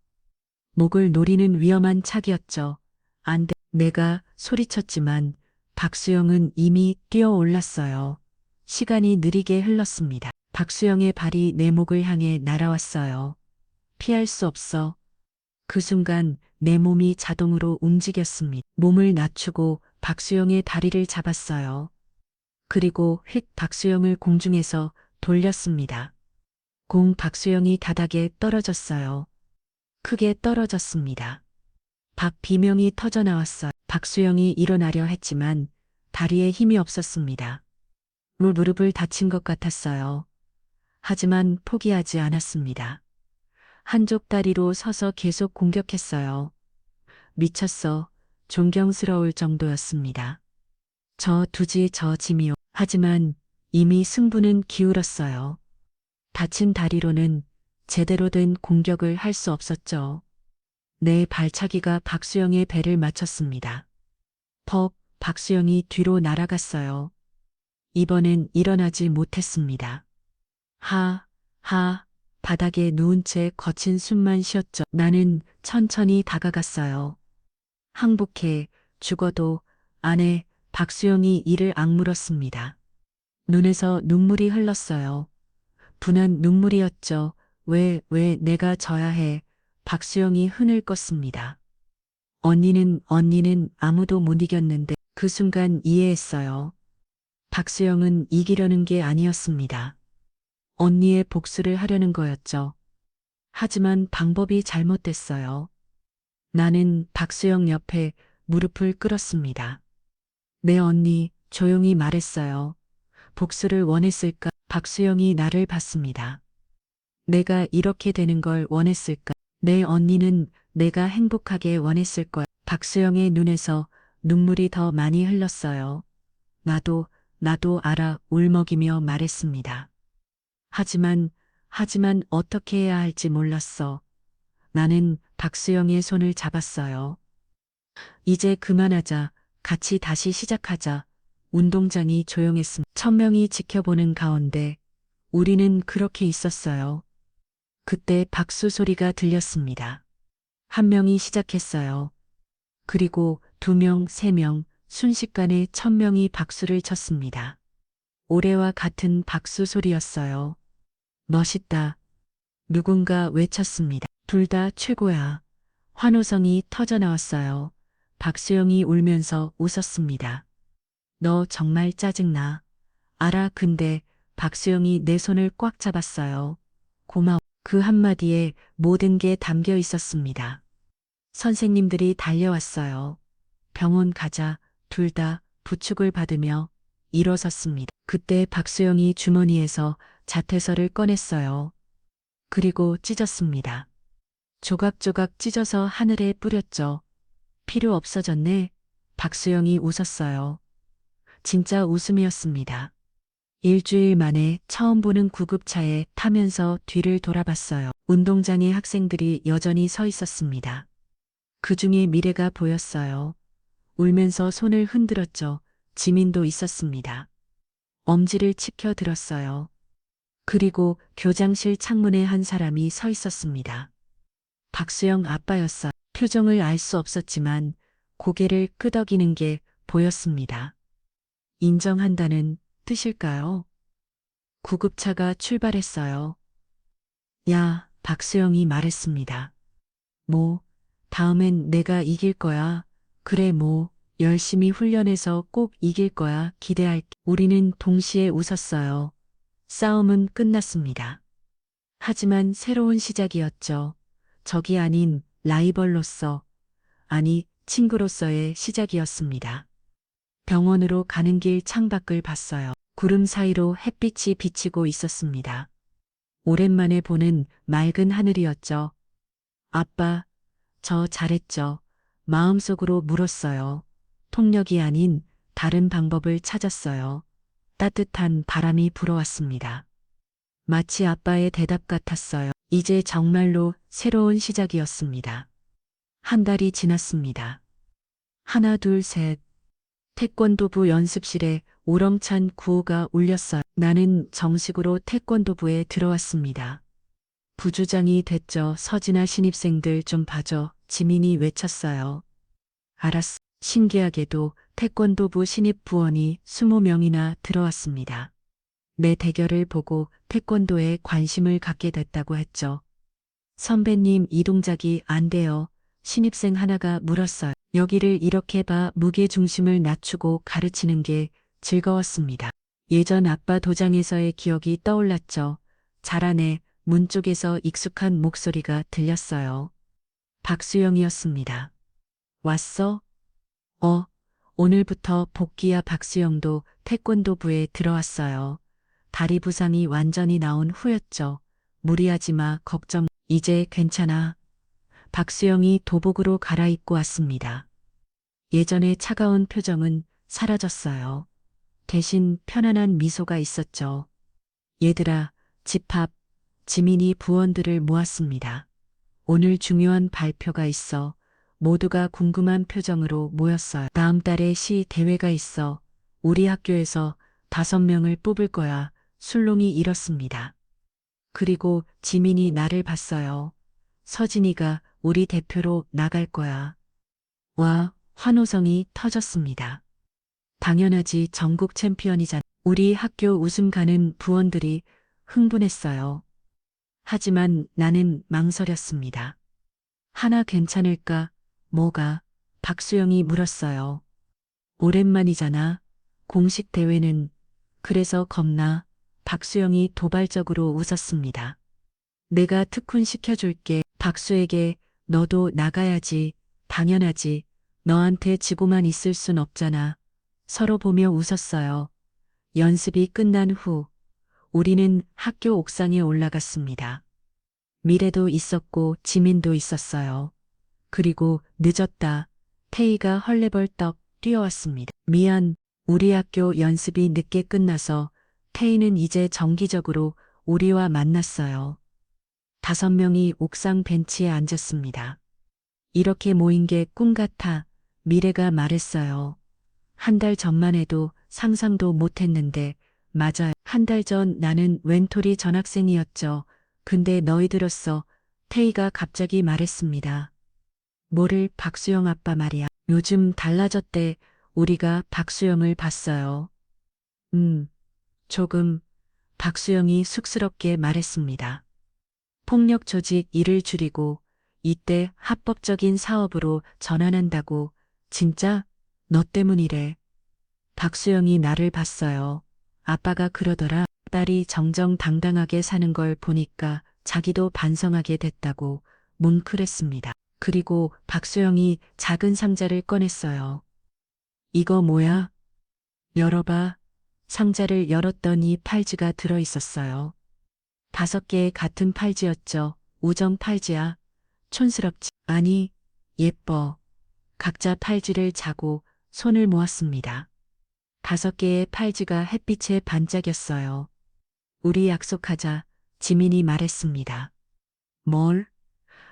목을 노리는 위험한 차기였죠. 안 돼. 내가 소리쳤지만 박수영은 이미 뛰어올랐어요. 시간이 느리게 흘렀습니다. 박수영의 발이 내 목을 향해 날아왔어요. 피할 수 없어. 그 순간 내 몸이 자동으로 움직였습니다. 몸을 낮추고 박수영의 다리를 잡았어요. 그리고 박수영을 공중에서 돌렸습니다. 박수영이 바닥에 떨어졌어요. 크게 떨어졌습니다. 비명이 터져 나왔어요. 박수영이 일어나려 했지만 다리에 힘이 없었습니다. 무릎을 다친 것 같았어요. 하지만 포기하지 않았습니다. 한쪽 다리로 서서 계속 공격했어요. 미쳤어. 존경스러울 정도였습니다. 저 짐이요. 하지만 이미 승부는 기울었어요. 다친 다리로는 제대로 된 공격을 할 수 없었죠. 내 발차기가 박수영의 배를 맞췄습니다. 박수영이 뒤로 날아갔어요. 이번엔 일어나지 못했습니다. 바닥에 누운 채 거친 숨만 쉬었죠. 나는 천천히 다가갔어요. 항복해. 죽어도 안 해. 박수영이 이를 악물었습니다. 눈에서 눈물이 흘렀어요. 분한 눈물이었죠. 왜 내가 져야 해. 박수영이 흥을 껐습니다. 언니는 아무도 못 이겼는데. 그 순간 이해했어요. 박수영은 이기려는 게 아니었습니다. 언니의 복수를 하려는 거였죠. 하지만 방법이 잘못됐어요. 나는 박수영 옆에 무릎을 꿇었습니다. 내 언니, 조용히 말했어요. 복수를 원했을까? 박수영이 나를 봤습니다. 내가 이렇게 되는 걸 원했을까? 내 언니는 내가 행복하게 원했을 거야. 박수영의 눈에서 눈물이 더 많이 흘렀어요. 나도 알아 울먹이며 말했습니다. 하지만 어떻게 해야 할지 몰랐어. 나는 박수영의 손을 잡았어요. 이제 그만하자. 같이 다시 시작하자. 운동장이 조용했습니다. 1000명이 지켜보는 가운데 우리는 그렇게 있었어요. 그때 박수 소리가 들렸습니다. 한 명이 시작했어요. 그리고 2명, 3명, 순식간에 1000명이 박수를 쳤습니다. 올해와 같은 박수 소리였어요. 멋있다. 누군가 외쳤습니다. 둘 다 최고야. 환호성이 터져 나왔어요. 박수영이 울면서 웃었습니다. 너 정말 짜증나. 알아. 근데 박수영이 내 손을 꽉 잡았어요. 고마워. 그 한마디에 모든 게 담겨 있었습니다. 선생님들이 달려왔어요. 병원 가자. 둘 다 부축을 받으며 일어섰습니다. 그때 박수영이 주머니에서 자퇴서를 꺼냈어요. 그리고 찢었습니다. 조각조각 찢어서 하늘에 뿌렸죠. 필요 없어졌네. 박수영이 웃었어요. 진짜 웃음이었습니다. 일주일 만에 처음 보는 구급차에 타면서 뒤를 돌아봤어요. 운동장에 학생들이 여전히 서 있었습니다. 그 중에 미래가 보였어요. 울면서 손을 흔들었죠. 지민도 있었습니다. 엄지를 치켜들었어요. 그리고 교장실 창문에 한 사람이 서 있었습니다. 박수영 아빠였어요. 표정을 알 수 없었지만 고개를 끄덕이는 게 보였습니다. 인정한다는 뜻일까요? 구급차가 출발했어요. 야, 박수영이 말했습니다. 다음엔 내가 이길 거야. 그래, 열심히 훈련해서 꼭 이길 거야. 기대할게. 우리는 동시에 웃었어요. 싸움은 끝났습니다. 하지만 새로운 시작이었죠. 적이 아닌 라이벌로서, 아니, 친구로서의 시작이었습니다. 병원으로 가는 길 창밖을 봤어요. 구름 사이로 햇빛이 비치고 있었습니다. 오랜만에 보는 맑은 하늘이었죠. 아빠, 저 잘했죠. 마음속으로 물었어요. 폭력이 아닌 다른 방법을 찾았어요. 따뜻한 바람이 불어왔습니다. 마치 아빠의 대답 같았어요. 이제 정말로 새로운 시작이었습니다. 한 달이 지났습니다. 하나, 둘, 셋. 태권도부 연습실에 우렁찬 구호가 울렸어요. 나는 정식으로 태권도부에 들어왔습니다. 부주장이 됐죠. 서진아 신입생들 좀 봐줘. 지민이 외쳤어요. 알았어. 신기하게도 태권도부 신입 부원이 20명이나 들어왔습니다. 내 대결을 보고 태권도에 관심을 갖게 됐다고 했죠. 선배님 이 동작이 안 돼요. 신입생 하나가 물었어요. 여기를 이렇게 봐. 무게중심을 낮추고 가르치는 게 즐거웠습니다. 예전 아빠 도장에서의 기억이 떠올랐죠. 잘하네. 문 쪽에서 익숙한 목소리가 들렸어요. 박수영이었습니다. 왔어? 오늘부터 복귀야. 박수영도 태권도부에 들어왔어요. 다리 부상이 완전히 나온 후였죠. 무리하지 마. 걱정. 이제 괜찮아. 박수영이 도복으로 갈아입고 왔습니다. 예전의 차가운 표정은 사라졌어요. 대신 편안한 미소가 있었죠. 얘들아, 집합. 지민이 부원들을 모았습니다. 오늘 중요한 발표가 있어. 모두가 궁금한 표정으로 모였어요. 다음 달에 시 대회가 있어. 우리 학교에서 5명을 뽑을 거야. 술롱이 일었습니다. 그리고 지민이 나를 봤어요. 서진이가 우리 대표로 나갈 거야. 와, 환호성이 터졌습니다. 당연하지. 전국 챔피언이잖아. 우리 학교 우승 가는 부원들이 흥분했어요. 하지만 나는 망설였습니다. 하나 괜찮을까? 뭐가? 박수영이 물었어요. 오랜만이잖아. 공식 대회는. 그래서 겁나. 박수영이 도발적으로 웃었습니다. 내가 특훈 시켜줄게. 박수에게 너도 나가야지. 당연하지. 너한테 지고만 있을 순 없잖아. 서로 보며 웃었어요. 연습이 끝난 후 우리는 학교 옥상에 올라갔습니다. 미래도 있었고 지민도 있었어요. 그리고 늦었다. 태희가 헐레벌떡 뛰어왔습니다. 미안, 우리 학교 연습이 늦게 끝나서 태희는 이제 정기적으로 우리와 만났어요. 5명이 옥상 벤치에 앉았습니다. 이렇게 모인 게 꿈 같아. 미래가 말했어요. 1달 전만 해도 상상도 못했는데, 맞아요. 1달 전 나는 웬토리 전학생이었죠. 근데 너희들었어. 태희가 갑자기 말했습니다. 뭐를 박수영 아빠 말이야. 요즘 달라졌대. 우리가 박수영을 봤어요. 조금. 박수영이 쑥스럽게 말했습니다. 폭력 조직 일을 줄이고 이때 합법적인 사업으로 전환한다고. 진짜? 너 때문이래. 박수영이 나를 봤어요. 아빠가 그러더라. 딸이 정정당당하게 사는 걸 보니까 자기도 반성하게 됐다고 뭉클했습니다. 그리고 박수영이 작은 상자를 꺼냈어요. 이거 뭐야? 열어봐. 상자를 열었더니 팔찌가 들어있었어요. 5개의 같은 팔찌였죠. 우정 팔찌야. 촌스럽지? 아니, 예뻐. 각자 팔찌를 차고 손을 모았습니다. 5개의 팔찌가 햇빛에 반짝였어요. 우리 약속하자. 지민이 말했습니다. 뭘?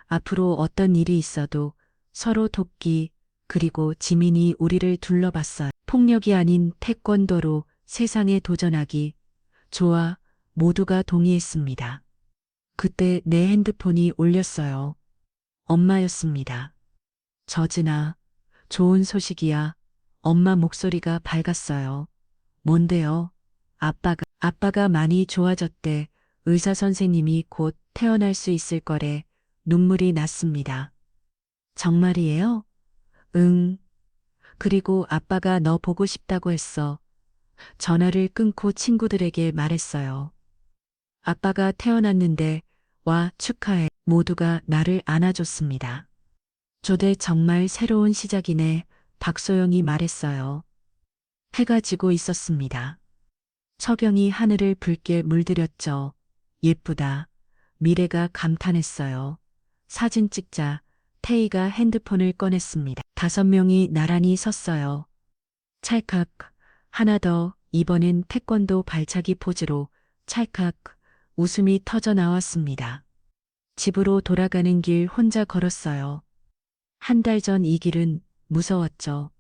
앞으로 어떤 일이 있어도 서로 돕기. 그리고 지민이 우리를 둘러봤어요. 폭력이 아닌 태권도로 세상에 도전하기. 좋아. 모두가 동의했습니다. 그때 내 핸드폰이 울렸어요. 엄마였습니다. 저진아, 좋은 소식이야. 엄마 목소리가 밝았어요. 뭔데요? 아빠가 많이 좋아졌대. 의사 선생님이 곧 태어날 수 있을 거래. 눈물이 났습니다. 정말이에요? 응. 그리고 아빠가 너 보고 싶다고 했어. 전화를 끊고 친구들에게 말했어요. 아빠가 태어났는데 와 축하해. 모두가 나를 안아줬습니다. 조대 정말 새로운 시작이네. 박소영이 말했어요. 해가 지고 있었습니다. 석영이 하늘을 붉게 물들였죠. 예쁘다. 미래가 감탄했어요. 사진 찍자. 태희가 핸드폰을 꺼냈습니다. 5명이 나란히 섰어요. 찰칵. 하나 더. 이번엔 태권도 발차기 포즈로 찰칵. 웃음이 터져 나왔습니다. 집으로 돌아가는 길 혼자 걸었어요. 1달 전 이 길은 무서웠죠.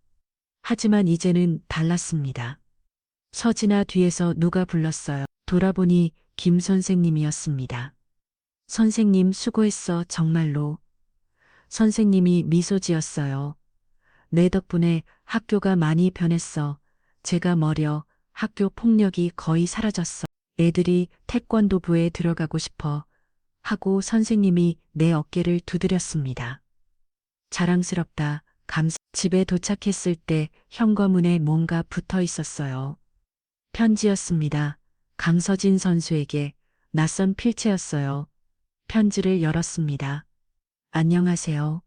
하지만 이제는 달랐습니다. 서진아 뒤에서 누가 불렀어요. 돌아보니 김 선생님이었습니다. 선생님 수고했어 정말로. 선생님이 미소 지었어요. 내 덕분에 학교가 많이 변했어. 제가 머려 학교 폭력이 거의 사라졌어. 애들이 태권도부에 들어가고 싶어 하고 선생님이 내 어깨를 두드렸습니다. 자랑스럽다. 집에 도착했을 때 현관문에 뭔가 붙어 있었어요. 편지였습니다. 강서진 선수에게. 낯선 필체였어요. 편지를 열었습니다. 안녕하세요.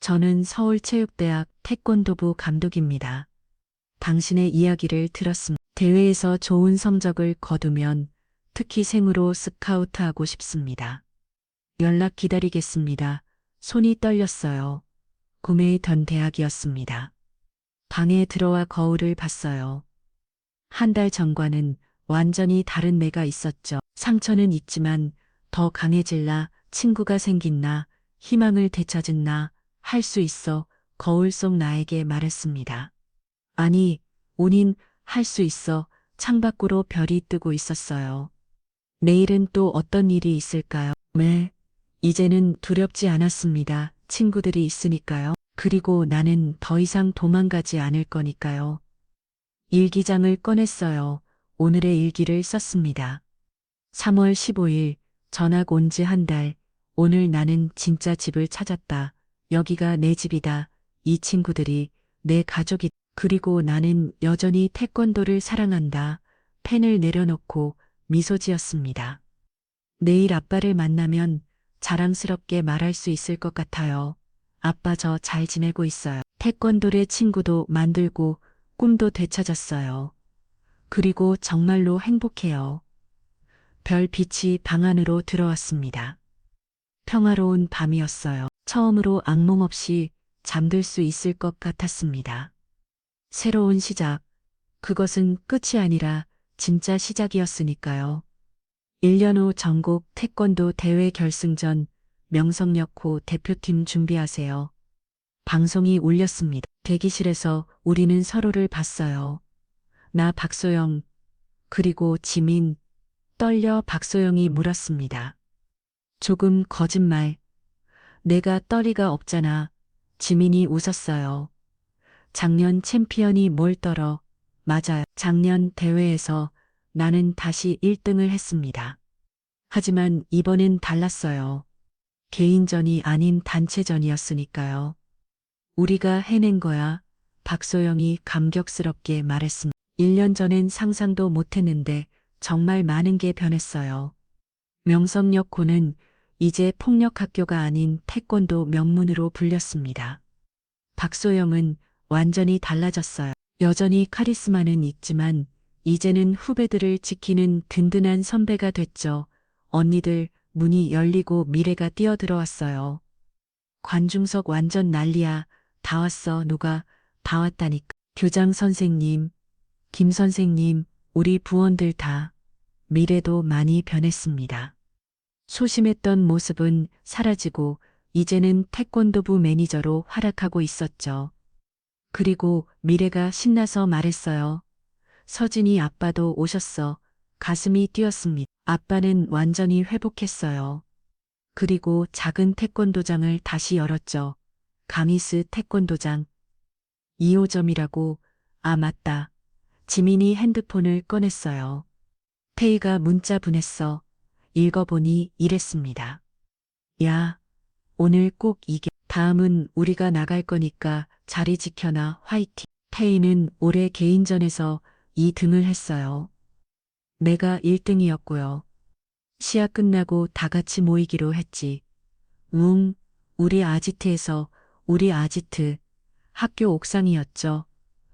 저는 서울체육대학 태권도부 감독입니다. 당신의 이야기를 들었습니다. 대회에서 좋은 성적을 거두면 특히 생으로 스카우트하고 싶습니다. 연락 기다리겠습니다. 손이 떨렸어요. 구매했던 대학이었습니다. 방에 들어와 거울을 봤어요. 1달 전과는 완전히 다른 내가 있었죠. 상처는 있지만 더 강해질라. 친구가 생긴 나, 희망을 되찾은 나, 할 수 있어. 거울 속 나에게 말했습니다. 아니, 온인 할 수 있어. 창밖으로 별이 뜨고 있었어요. 내일은 또 어떤 일이 있을까요? 네. 이제는 두렵지 않았습니다. 친구들이 있으니까요. 그리고 나는 더 이상 도망가지 않을 거니까요. 일기장을 꺼냈어요. 오늘의 일기를 썼습니다. 3월 15일, 전학 온 지 1달. 오늘 나는 진짜 집을 찾았다. 여기가 내 집이다. 이 친구들이 내 가족이. 그리고 나는 여전히 태권도를 사랑한다. 펜을 내려놓고 미소 지었습니다. 내일 아빠를 만나면 자랑스럽게 말할 수 있을 것 같아요. 아빠 저 잘 지내고 있어요. 태권도의 친구도 만들고 꿈도 되찾았어요. 그리고 정말로 행복해요. 별빛이 방 안으로 들어왔습니다. 평화로운 밤이었어요. 처음으로 악몽 없이 잠들 수 있을 것 같았습니다. 새로운 시작. 그것은 끝이 아니라 진짜 시작이었으니까요. 1년 후 전국 태권도 대회 결승전 명성여고 대표팀 준비하세요. 방송이 울렸습니다. 대기실에서 우리는 서로를 봤어요. 나 박소영, 그리고 지민, 떨려 박소영이 물었습니다. 조금 거짓말. 내가 떨이가 없잖아. 지민이 웃었어요. 작년 챔피언이 뭘 떨어. 맞아요. 작년 대회에서 나는 다시 1등을 했습니다. 하지만 이번엔 달랐어요. 개인전이 아닌 단체전이었으니까요. 우리가 해낸 거야. 박소영이 감격스럽게 말했습니다. 1년 전엔 상상도 못했는데 정말 많은 게 변했어요. 명성여고는 이제 폭력학교가 아닌 태권도 명문으로 불렸습니다. 박소영은 완전히 달라졌어요. 여전히 카리스마는 있지만 이제는 후배들을 지키는 든든한 선배가 됐죠. 언니들, 문이 열리고 미래가 뛰어들어왔어요. 관중석 완전 난리야. 다 왔어. 누가? 다 왔다니까. 교장 선생님, 김 선생님, 우리 부원들 다. 미래도 많이 변했습니다. 소심했던 모습은 사라지고 이제는 태권도부 매니저로 활약하고 있었죠. 그리고 미래가 신나서 말했어요. 서진이 아빠도 오셨어. 가슴이 뛰었습니다. 아빠는 완전히 회복했어요. 그리고 작은 태권도장을 다시 열었죠. 가미스 태권도장. 2호점이라고. 아, 맞다. 지민이 핸드폰을 꺼냈어요. 태희가 문자 보냈어. 읽어보니 이랬습니다. 야, 오늘 꼭 이겨. 다음은 우리가 나갈 거니까 자리 지켜놔. 화이팅. 태희는 올해 개인전에서 2등을 했어요. 내가 1등이었고요. 시합 끝나고 다 같이 모이기로 했지. 우리 아지트에서. 우리 아지트. 학교 옥상이었죠.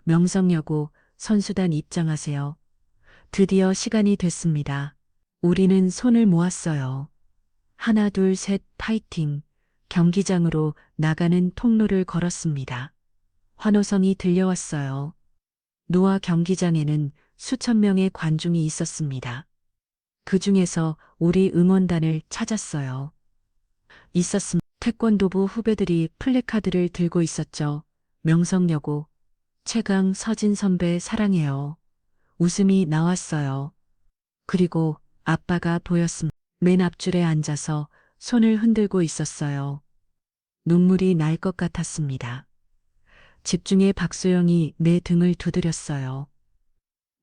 명성여고 선수단 입장하세요. 드디어 시간이 됐습니다. 우리는 손을 모았어요. 하나, 둘, 셋, 파이팅. 경기장으로 나가는 통로를 걸었습니다. 환호성이 들려왔어요. 노아 경기장에는 수천 명의 관중이 있었습니다. 그 중에서 우리 응원단을 찾았어요. 태권도부 후배들이 플래카드를 들고 있었죠. 명성여고. 최강 서진 선배 사랑해요. 웃음이 나왔어요. 그리고 아빠가 보였습니다. 맨 앞줄에 앉아서 손을 흔들고 있었어요. 눈물이 날 것 같았습니다. 집중의 박소영이 내 등을 두드렸어요.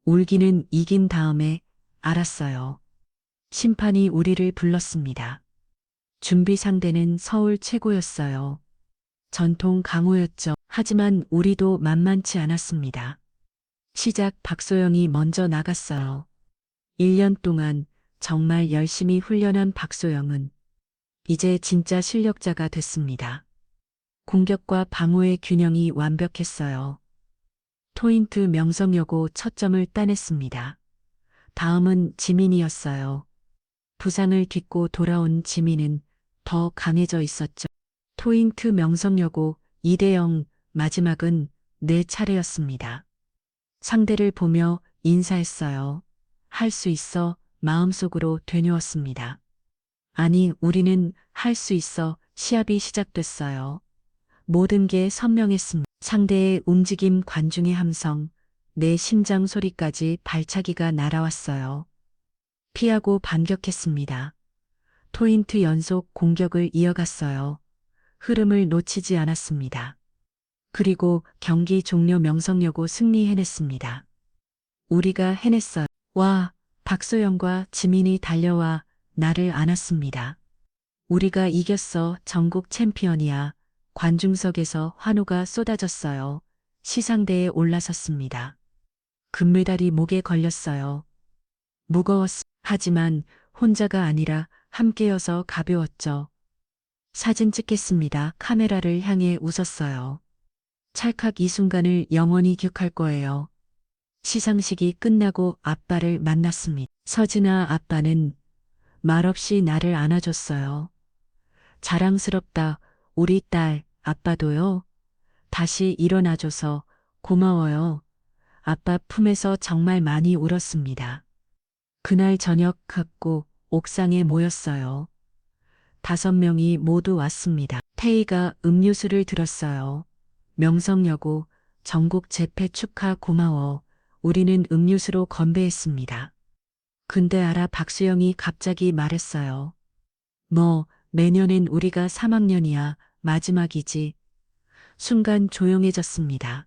울기는 이긴 다음에 알았어요. 심판이 우리를 불렀습니다. 준비 상대는 서울 최고였어요. 전통 강호였죠. 하지만 우리도 만만치 않았습니다. 시작 박소영이 먼저 나갔어요. 1년 동안 정말 열심히 훈련한 박소영은 이제 진짜 실력자가 됐습니다. 공격과 방어의 균형이 완벽했어요. 토인트 명성여고 첫 점을 따냈습니다. 다음은 지민이었어요. 부상을 딛고 돌아온 지민은 더 강해져 있었죠. 토인트 명성여고 2대0. 마지막은 내 차례였습니다. 상대를 보며 인사했어요. 할 수 있어. 마음속으로 되뇌었습니다. 아니, 우리는 할 수 있어. 시합이 시작됐어요. 모든 게 선명했습니다. 상대의 움직임, 관중의 함성, 내 심장 소리까지 발차기가 날아왔어요. 피하고 반격했습니다. 토인트 연속 공격을 이어갔어요. 흐름을 놓치지 않았습니다. 그리고 경기 종료 명성여고 승리해냈습니다. 우리가 해냈어요. 와, 박소영과 지민이 달려와 나를 안았습니다. 우리가 이겼어. 전국 챔피언이야. 관중석에서 환호가 쏟아졌어요. 시상대에 올라섰습니다. 금메달이 목에 걸렸어요. 하지만 혼자가 아니라 함께여서 가벼웠죠. 사진 찍겠습니다. 카메라를 향해 웃었어요. 찰칵 이 순간을 영원히 기억할 거예요. 시상식이 끝나고 아빠를 만났습니다. 서진아 아빠는 말없이 나를 안아줬어요. 자랑스럽다, 우리 딸, 아빠도요. 다시 일어나줘서 고마워요. 아빠 품에서 정말 많이 울었습니다. 그날 저녁 갖고 옥상에 모였어요. 5명이 모두 왔습니다. 태희가 음료수를 들었어요. 명성여고 전국 재패 축하 고마워. 우리는 음료수로 건배했습니다. 근데 알아 박수영이 갑자기 말했어요. 뭐, 내년엔 우리가 3학년이야. 마지막이지. 순간 조용해졌습니다.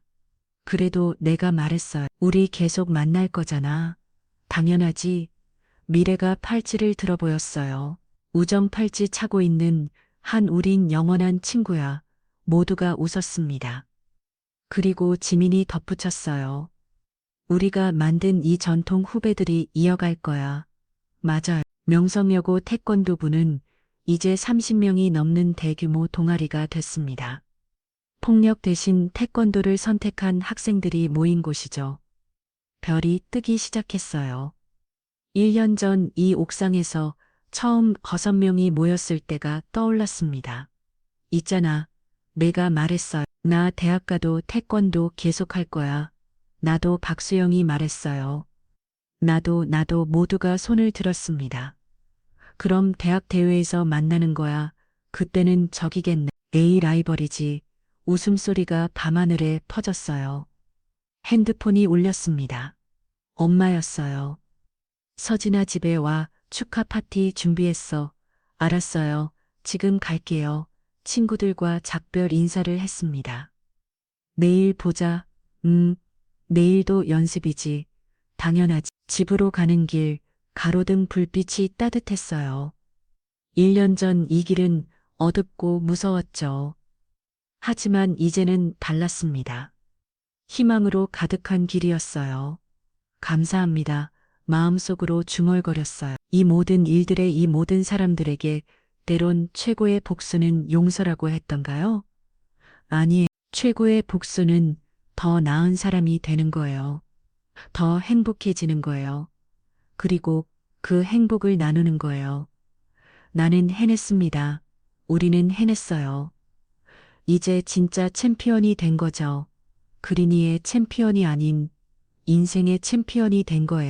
그래도 내가 말했어요. 우리 계속 만날 거잖아. 당연하지. 미래가 팔찌를 들어 보였어요. 우정 팔찌 차고 있는 한 우린 영원한 친구야. 모두가 웃었습니다. 그리고 지민이 덧붙였어요. 우리가 만든 이 전통 후배들이 이어갈 거야. 맞아요. 명성여고 태권도부는 이제 30명이 넘는 대규모 동아리가 됐습니다. 폭력 대신 태권도를 선택한 학생들이 모인 곳이죠. 별이 뜨기 시작했어요. 1년 전 이 옥상에서 처음 6명이 모였을 때가 떠올랐습니다. 있잖아. 내가 말했어요. 나 대학 가도 태권도 계속할 거야. 나도 박수영이 말했어요. 나도 모두가 손을 들었습니다. 그럼 대학 대회에서 만나는 거야. 그때는 적이겠네. 에이 라이벌이지. 웃음소리가 밤하늘에 퍼졌어요. 핸드폰이 울렸습니다. 엄마였어요. 서진아 집에 와 축하 파티 준비했어. 알았어요. 지금 갈게요. 친구들과 작별 인사를 했습니다. 내일 보자. 내일도 연습이지. 당연하지. 집으로 가는 길 가로등 불빛이 따뜻했어요. 1년 전 이 길은 어둡고 무서웠죠. 하지만 이제는 달랐습니다. 희망으로 가득한 길이었어요. 감사합니다. 마음속으로 중얼거렸어요. 이 모든 일들의 이 모든 사람들에게 때론 최고의 복수는 용서라고 했던가요? 아니에요. 최고의 복수는 더 나은 사람이 되는 거예요. 더 행복해지는 거예요. 그리고 그 행복을 나누는 거예요. 나는 해냈습니다. 우리는 해냈어요. 이제 진짜 챔피언이 된 거죠. 그린이의 챔피언이 아닌 인생의 챔피언이 된 거예요.